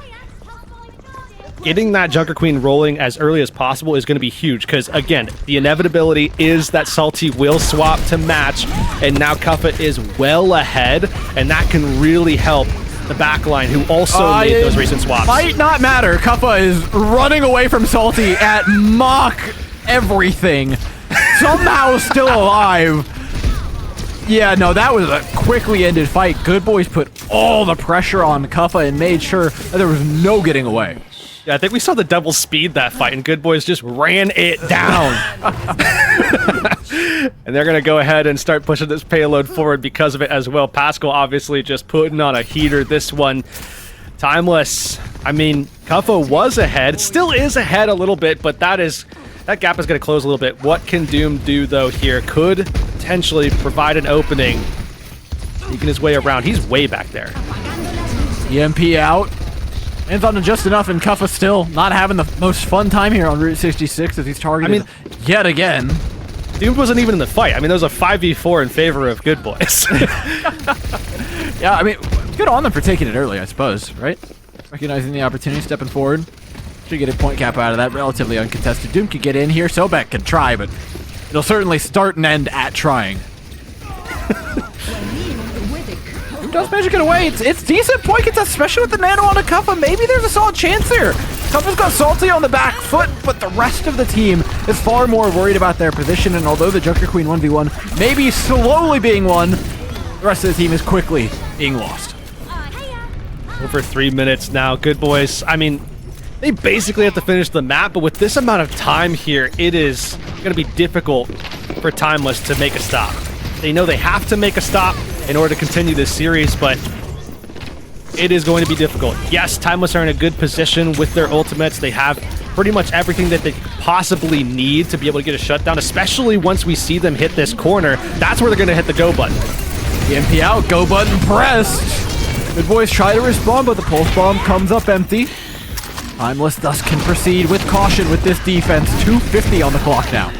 getting that Junker Queen rolling as early as possible is going to be huge, because again, the inevitability is that Salty will swap to match, and now Kuffa is well ahead, and that can really help the backline, who also made those recent swaps. Might not matter. Kuffa is running away from Salty at Mach everything. Somehow still alive. Yeah, no, that was a quickly ended fight. Good Boys put all the pressure on Kuffa and made sure that there was no getting away. Yeah, I think we saw the double speed that fight, and Good Boys just ran it down. And they're going to go ahead and start pushing this payload forward because of it as well. Pascal obviously just putting on a heater this one. Timeless, I mean, Kuffa was ahead, still is ahead a little bit, but that gap is going to close a little bit. What can Doom do, though, here? Could potentially provide an opening. Sneaking his way around. He's way back there. EMP out. Ends on just enough, and Kuffa still not having the most fun time here on Route 66 as he's targeted yet again. Doom wasn't even in the fight. I mean, there was a 5v4 in favor of Good Boys. Yeah, I mean, good on them for taking it early, I suppose, right? Recognizing the opportunity, stepping forward. Should get a point cap out of that, relatively uncontested. Doom could get in here. Sobek can try, but it'll certainly start and end at trying. Doom does manage to get away. It's decent point contest, especially with the nano on a Kuffa. Maybe there's a solid chance here. Kuffa's got Salty on the back foot, but the rest of the team is far more worried about their position, and although the Junker Queen 1v1 may be slowly being won, the rest of the team is quickly being lost. Over 3 minutes now. Good Boys, I mean, they basically have to finish the map, but with this amount of time here, it is going to be difficult for Timeless to make a stop. They know they have to make a stop in order to continue this series, but it is going to be difficult. Yes, Timeless are in a good position with their ultimates. They have pretty much everything that they could possibly need to be able to get a shutdown, especially once we see them hit this corner. That's where they're going to hit the go button. EMP out, go button pressed. Good boys try to respond, but the pulse bomb comes up empty. Timeless thus can proceed with caution with this defense. 2:50 on the clock now.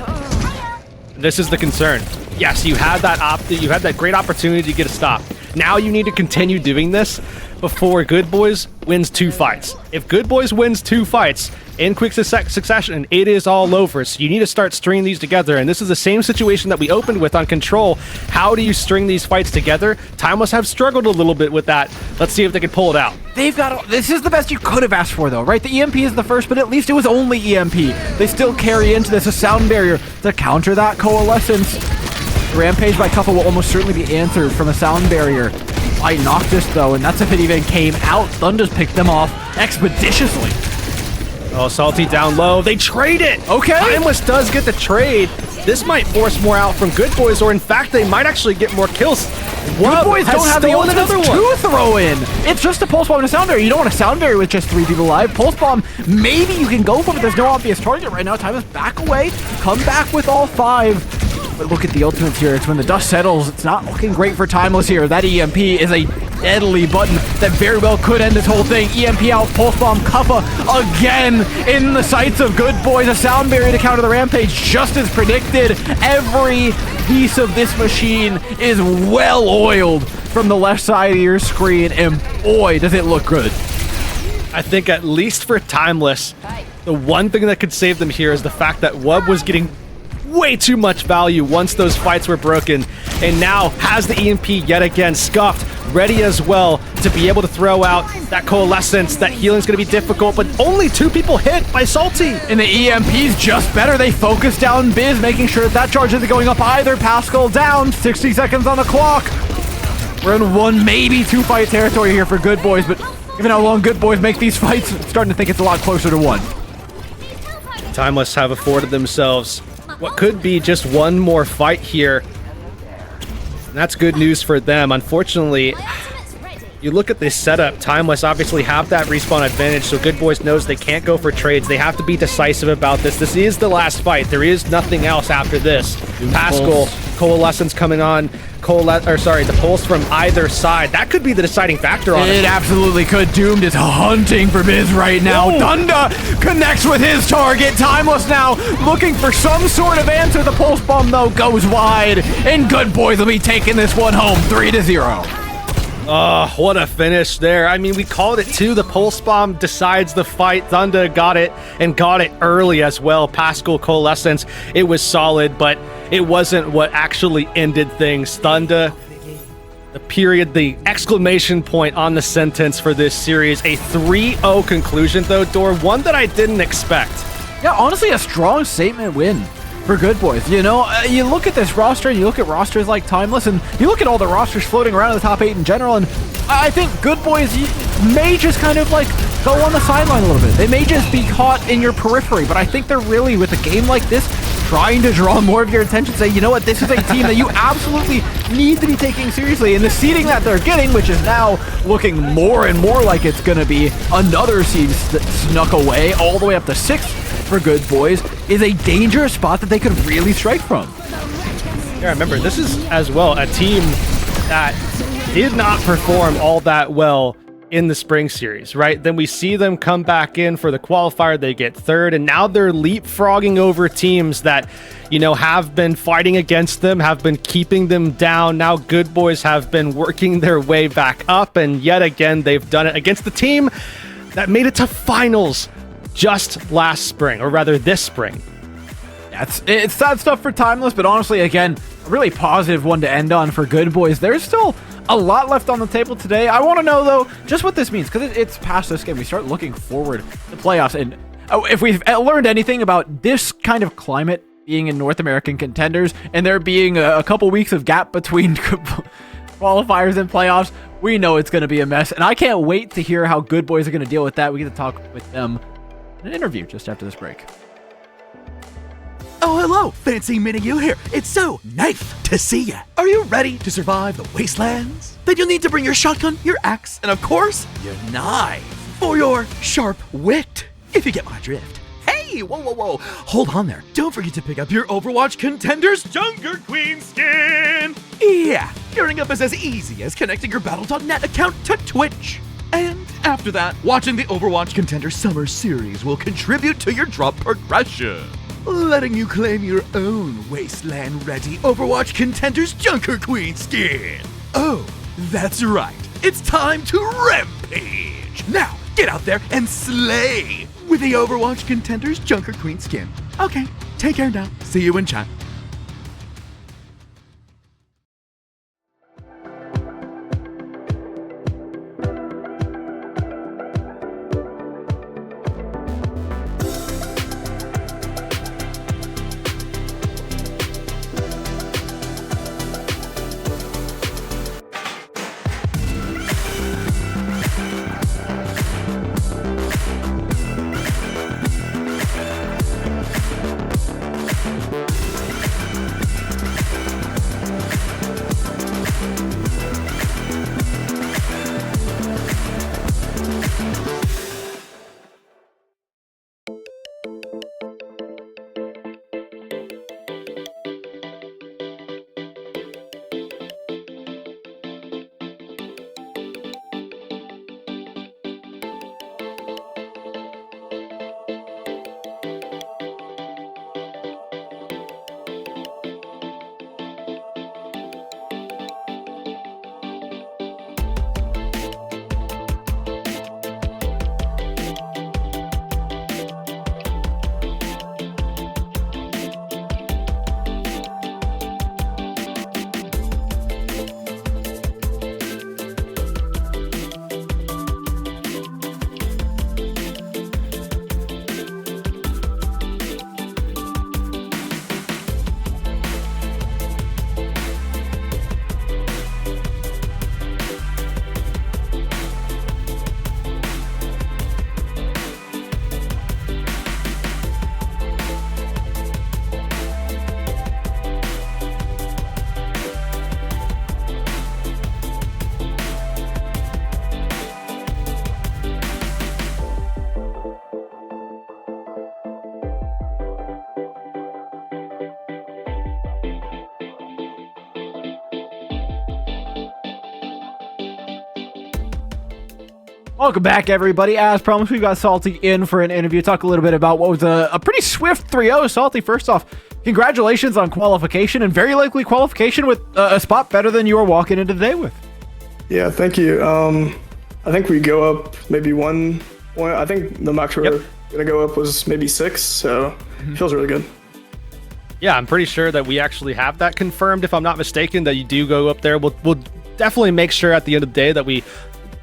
This is the concern. Yes, you had that great opportunity to get a stop. Now you need to continue doing this before Good Boys wins 2 fights. If Good Boys wins 2 fights in quick succession, it is all over. So you need to start stringing these together. And this is the same situation that we opened with on Control. How do you string these fights together? Timeless have struggled a little bit with that. Let's see if they can pull it out. This is the best you could have asked for, though, right? The EMP is the first, but at least it was only EMP. They still carry into this a sound barrier to counter that coalescence. Rampage by Cuffa will almost certainly be answered from a sound barrier by Noctis, though, and that's if it even came out. Thunder's picked them off expeditiously. Oh, Salty down low. They trade it. Okay. Timeless does get the trade. This might force more out from Good Boys, or in fact, they might actually get more kills. Good Boys don't have the ultimates to throw in. It's just a pulse bomb and a sound barrier. You don't want a sound barrier with just 3 people alive. Pulse bomb, maybe you can go for it, but there's no obvious target right now. Timeless back away, come back with all 5. But look at the ultimates here. It's when the dust settles. It's not looking great for Timeless here. That EMP is a deadly button that very well could end this whole thing. EMP out, Pulse Bomb, Cuffa again in the sights of Good Boys. A sound barrier to counter the Rampage, just as predicted. Every piece of this machine is well oiled from the left side of your screen, and boy, does it look good. I think at least for Timeless, the one thing that could save them here is the fact that Wub was getting way too much value once those fights were broken, and now has the EMP yet again scuffed, ready as well to be able to throw out that coalescence. That healing's going to be difficult, but only 2 people hit by Salty. And the EMP's just better. They focus down Biz, making sure that charge isn't going up either. Pascal down, 60 seconds on the clock. We're in 1, maybe 2 fight territory here for Good Boys, but given how long Good Boys make these fights, I'm starting to think it's a lot closer to 1. Timeless have afforded themselves what could be just 1 more fight here. And that's good news for them. Unfortunately, you look at this setup, Timeless obviously have that respawn advantage, so Good Boys knows they can't go for trades. They have to be decisive about this. This is the last fight. There is nothing else after this. Pascal, Coalescence coming on. The pulse from either side. That could be the deciding factor on it. It absolutely could. Doomed is hunting for Biz right now. Whoa. Dunda connects with his target. Timeless now looking for some sort of answer. The pulse bomb, though, goes wide, and Good Boys will be taking this one home 3-0. Oh, what a finish there. I mean, we called it too. The pulse bomb decides the fight. Thunder got it, and got it early as well. Pascal Coalescence, it was solid, but it wasn't what actually ended things. Thunder, the period, the exclamation point on the sentence for this series. A 3-0 conclusion, though, Dor. One that I didn't expect. Yeah, honestly, a strong statement win for Good Boys. You know, you look at this roster, and you look at rosters like Timeless, and you look at all the rosters floating around in the top 8 in general, and I think Good Boys may just kind of like go on the sideline a little bit. They may just be caught in your periphery, but I think they're really, with a game like this, trying to draw more of your attention, say, you know what, this is a team that you absolutely need to be taking seriously. And the seeding that they're getting, which is now looking more and more like it's going to be another seed that snuck away all the way up to 6th for Good Boys, is a dangerous spot that they could really strike from. Yeah, remember, this is as well a team that did not perform all that well in the spring series, right? Then we see them come back in for the qualifier, they get 3rd, and now they're leapfrogging over teams that, you know, have been fighting against them, have been keeping them down. Now Good Boys have been working their way back up, and yet again, they've done it against the team that made it to finals just last spring, or rather this spring. It's sad stuff for Timeless, but honestly, again, a really positive one to end on for Good Boys. There's still a lot left on the table today. I want to know, though, just what this means, because it's past this game. We start looking forward to playoffs, and if we've learned anything about this kind of climate being in North American Contenders, and there being a couple weeks of gap between qualifiers and playoffs, we know it's going to be a mess, and I can't wait to hear how Good Boys are going to deal with that. We get to talk with them in an interview just after this break. Oh, hello! Fancy meeting you here. It's so nice to see ya. Are you ready to survive the wastelands? Then you'll need to bring your shotgun, your axe, and of course, your knife for your sharp wit, if you get my drift. Hey, whoa. Hold on there. Don't forget to pick up your Overwatch Contenders Junker Queen skin. Yeah, gearing up is as easy as connecting your Battle.net account to Twitch. And after that, watching the Overwatch Contender Summer Series will contribute to your drop progression, letting you claim your own wasteland-ready Overwatch Contenders Junker Queen skin. Oh, that's right. It's time to rampage. Now, get out there and slay with the Overwatch Contenders Junker Queen skin. Okay, take care now. See you in chat. Welcome back, everybody. As promised, we've got Salty in for an interview. Talk a little bit about what was a pretty swift 3-0. Salty, first off, congratulations on qualification, and very likely qualification with a spot better than you were walking into today with. Yeah, thank you. I think we go up maybe 1 point. I think the max we're gonna go up was maybe 6, so it feels really good. Yeah, I'm pretty sure that we actually have that confirmed, if I'm not mistaken, that you do go up there. We'll definitely make sure at the end of the day that we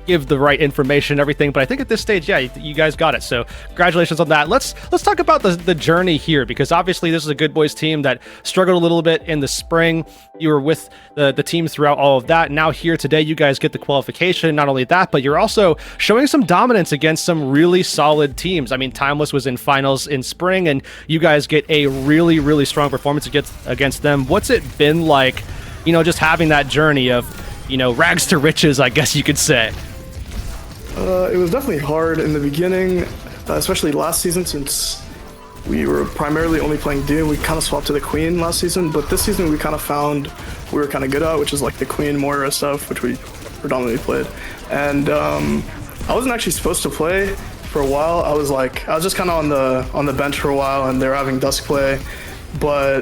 give the right information and everything, but I think at this stage, yeah, you guys got it. So congratulations on that. Let's talk about the journey here, because obviously this is a Good Boys team that struggled a little bit in the spring. You were with the team throughout all of that. Now here today, you guys get the qualification. Not only that, but you're also showing some dominance against some really solid teams. I mean, Timeless was in finals in spring, and you guys get a really, really strong performance against them. What's it been like, just having that journey of, rags to riches, I guess you could say? It was definitely hard in the beginning, especially last season, since we were primarily only playing Doom. We kind of swapped to the Queen last season, but this season we kind of found we were kind of good at, which is like the Queen Moira stuff, which we predominantly played. And I wasn't actually supposed to play for a while. I was just kind of on the bench for a while, and they were having Dusk play, but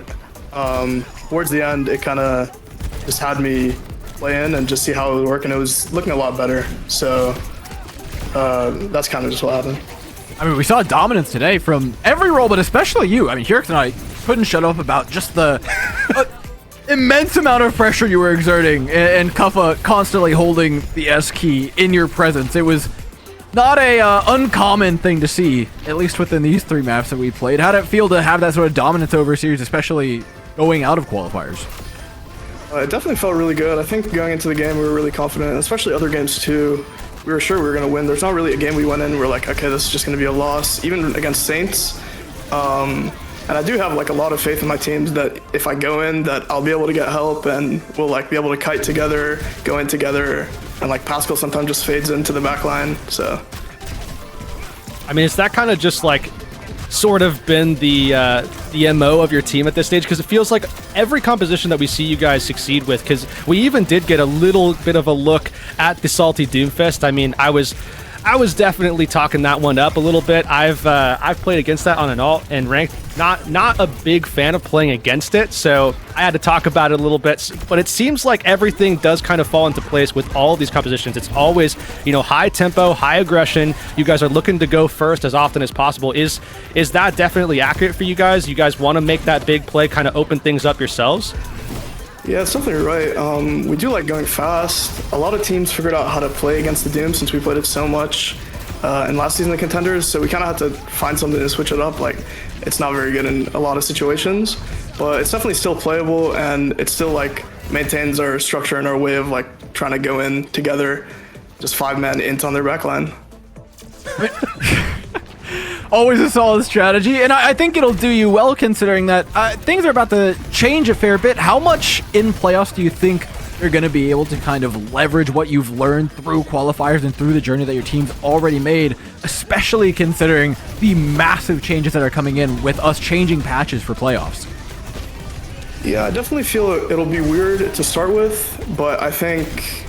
towards the end, it kind of just had me play in and just see how it would work, and it was looking a lot better. So that's kind of just what happened. I mean, we saw dominance today from every role, but especially you. I mean, Hirix and I couldn't shut up about just the immense amount of pressure you were exerting, and Kuffa constantly holding the S key in your presence. It was not a uncommon thing to see, at least within these 3 maps that we played. How did it feel to have that sort of dominance over a series, especially going out of qualifiers? It definitely felt really good. I think going into the game, we were really confident, especially other games too. We were sure we were going to win. There's not really a game we went in, we're like, okay, this is just going to be a loss. Even against Saints, And I do have like a lot of faith in my teams that if I go in, that I'll be able to get help and we'll like be able to kite together, go in together, and like Pascal sometimes just fades into the back line. So, I mean, is that kind of just like sort of been the MO of your team at this stage? Because it feels like every composition that we see you guys succeed with, because we even did get a little bit of a look at the Salty Doomfist. I mean, I was definitely talking that one up a little bit. I've played against that on an alt and ranked. Not a big fan of playing against it, so I had to talk about it a little bit. But it seems like everything does kind of fall into place with all of these compositions. It's always, high tempo, high aggression. You guys are looking to go first as often as possible. Is that definitely accurate for you guys? You guys want to make that big play, kind of open things up yourselves? yeah, it's definitely right. We do like going fast. A lot of teams figured out how to play against the Doom since we played it so much in last season of Contenders, so we kind of had to find something to switch it up. Like, it's not very good in a lot of situations, but it's definitely still playable, and it still like maintains our structure and our way of like trying to go in together, just 5-man int on their backline. Always a solid strategy, and I think it'll do you well considering that things are about to change a fair bit. How much in playoffs do you think you're going to be able to kind of leverage what you've learned through qualifiers and through the journey that your team's already made, especially considering the massive changes that are coming in with us changing patches for playoffs? Yeah, I definitely feel it'll be weird to start with, but I think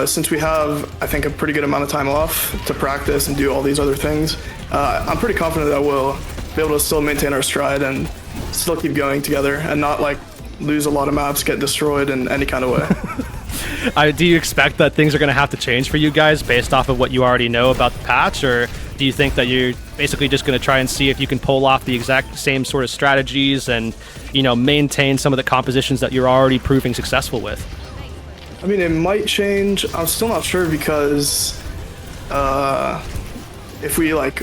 since we have, a pretty good amount of time off to practice and do all these other things, I'm pretty confident that we'll be able to still maintain our stride and still keep going together and not like lose a lot of maps, get destroyed in any kind of way. Do you expect that things are going to have to change for you guys based off of what you already know about the patch, or do you think that you're basically just going to try and see if you can pull off the exact same sort of strategies and, maintain some of the compositions that you're already proving successful with? I mean, it might change. I'm still not sure because if we like,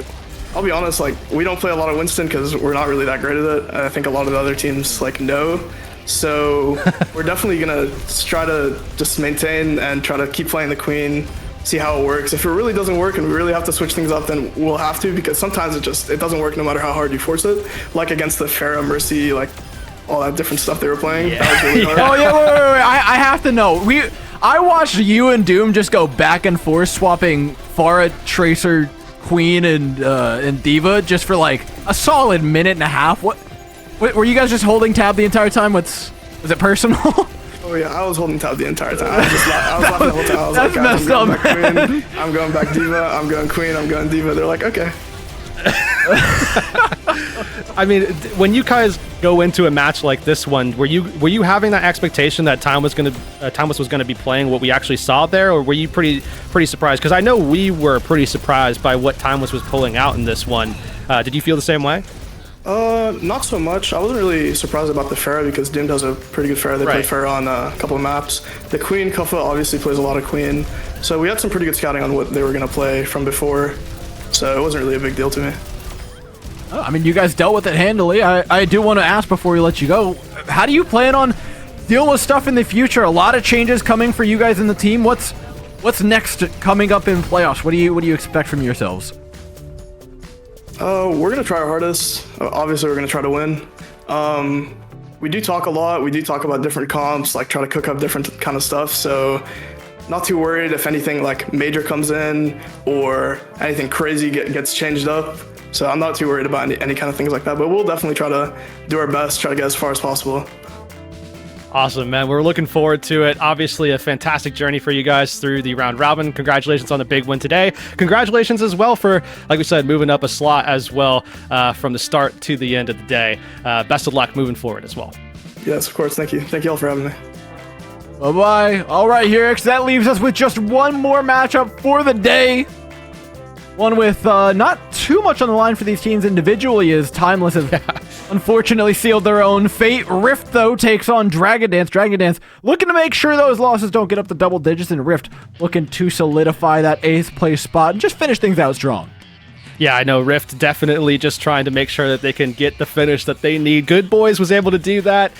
I'll be honest, like we don't play a lot of Winston because we're not really that great at it. I think a lot of the other teams like know. So we're definitely gonna try to just maintain and try to keep playing the Queen, see how it works. If it really doesn't work and we really have to switch things up, then we'll have to, because sometimes it doesn't work no matter how hard you force it. Like against the Pharah, Mercy, like all that different stuff they were playing. Yeah. That was really hard. Oh yeah, wait. I have to know. I watched you and Doom just go back and forth swapping Pharah, Tracer, Queen, and Diva just for like a solid minute and a half. What were you guys just holding tab the entire time? Was it personal? Oh yeah, I was holding tab the entire time. I was laughing the whole time. I was That's like, messed up, Queen, I'm going back Diva, I'm going Queen, I'm going Diva. They're like, okay. I mean, when you guys go into a match like this one, were you having that expectation that Timeless was gonna be playing what we actually saw there, or were you pretty surprised? Because I know we were pretty surprised by what Timeless was pulling out in this one. Did you feel the same way? Not so much. I wasn't really surprised about the Pharah because Doom does a pretty good Pharah. They play Pharah on a couple of maps. The Queen, Kufa obviously plays a lot of Queen, so we had some pretty good scouting on what they were gonna play from before. So it wasn't really a big deal to me. I mean, you guys dealt with it handily. I do want to ask before we let you go, how do you plan on dealing with stuff in the future? A lot of changes coming for you guys in the team. What's next coming up in playoffs? What do you expect from yourselves? We're gonna try our hardest. Obviously, we're gonna try to win. We do talk a lot. We do talk about different comps, like try to cook up different kind of stuff. So not too worried if anything like major comes in or anything crazy gets changed up. So I'm not too worried about any kind of things like that, but we'll definitely try to do our best, try to get as far as possible. Awesome, man. We're looking forward to it. Obviously, a fantastic journey for you guys through the round robin. Congratulations on the big win today. Congratulations as well for, like we said, moving up a slot as well from the start to the end of the day. Best of luck moving forward as well. Yes, of course. Thank you. Thank you all for having me. Bye-bye. All right, Herix, that leaves us with just one more matchup for the day. One with not too much on the line for these teams individually, as Timeless have unfortunately sealed their own fate. Rift, though, takes on Dragon Dance. Dragon Dance looking to make sure those losses don't get up to double digits, and Rift looking to solidify that 8th place spot and just finish things out strong. Yeah, I know. Rift definitely just trying to make sure that they can get the finish that they need. Good Boys was able to do that.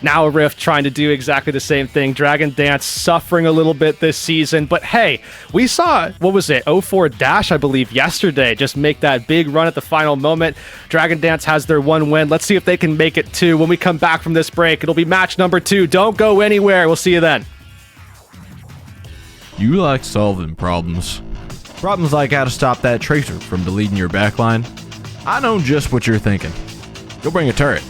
Now a Rift trying to do exactly the same thing. Dragon Dance suffering a little bit this season. But hey, we saw, what was it, 04 Dash, I believe, yesterday, just make that big run at the final moment. Dragon Dance has their 1 win. Let's see if they can make it 2. When we come back from this break, it'll be match number 2. Don't go anywhere. We'll see you then. You like solving problems. Problems like how to stop that tracer from deleting your backline. I know just what you're thinking. You'll bring a turret.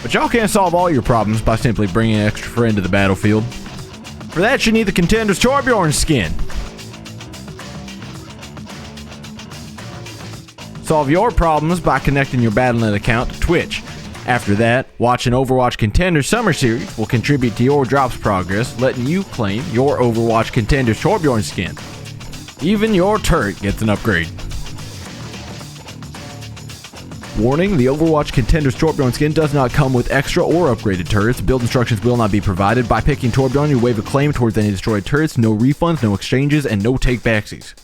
But y'all can't solve all your problems by simply bringing an extra friend to the battlefield. For that, you need the Contenders Torbjorn skin. Solve your problems by connecting your Battle.net account to Twitch. After that, watching Overwatch Contenders Summer Series will contribute to your drops progress, letting you claim your Overwatch Contenders Torbjorn skin. Even your turret gets an upgrade. Warning, the Overwatch Contenders Torbjorn skin does not come with extra or upgraded turrets. Build instructions will not be provided. By picking Torbjorn, you waive a claim towards any destroyed turrets. No refunds, no exchanges, and no take-backsies.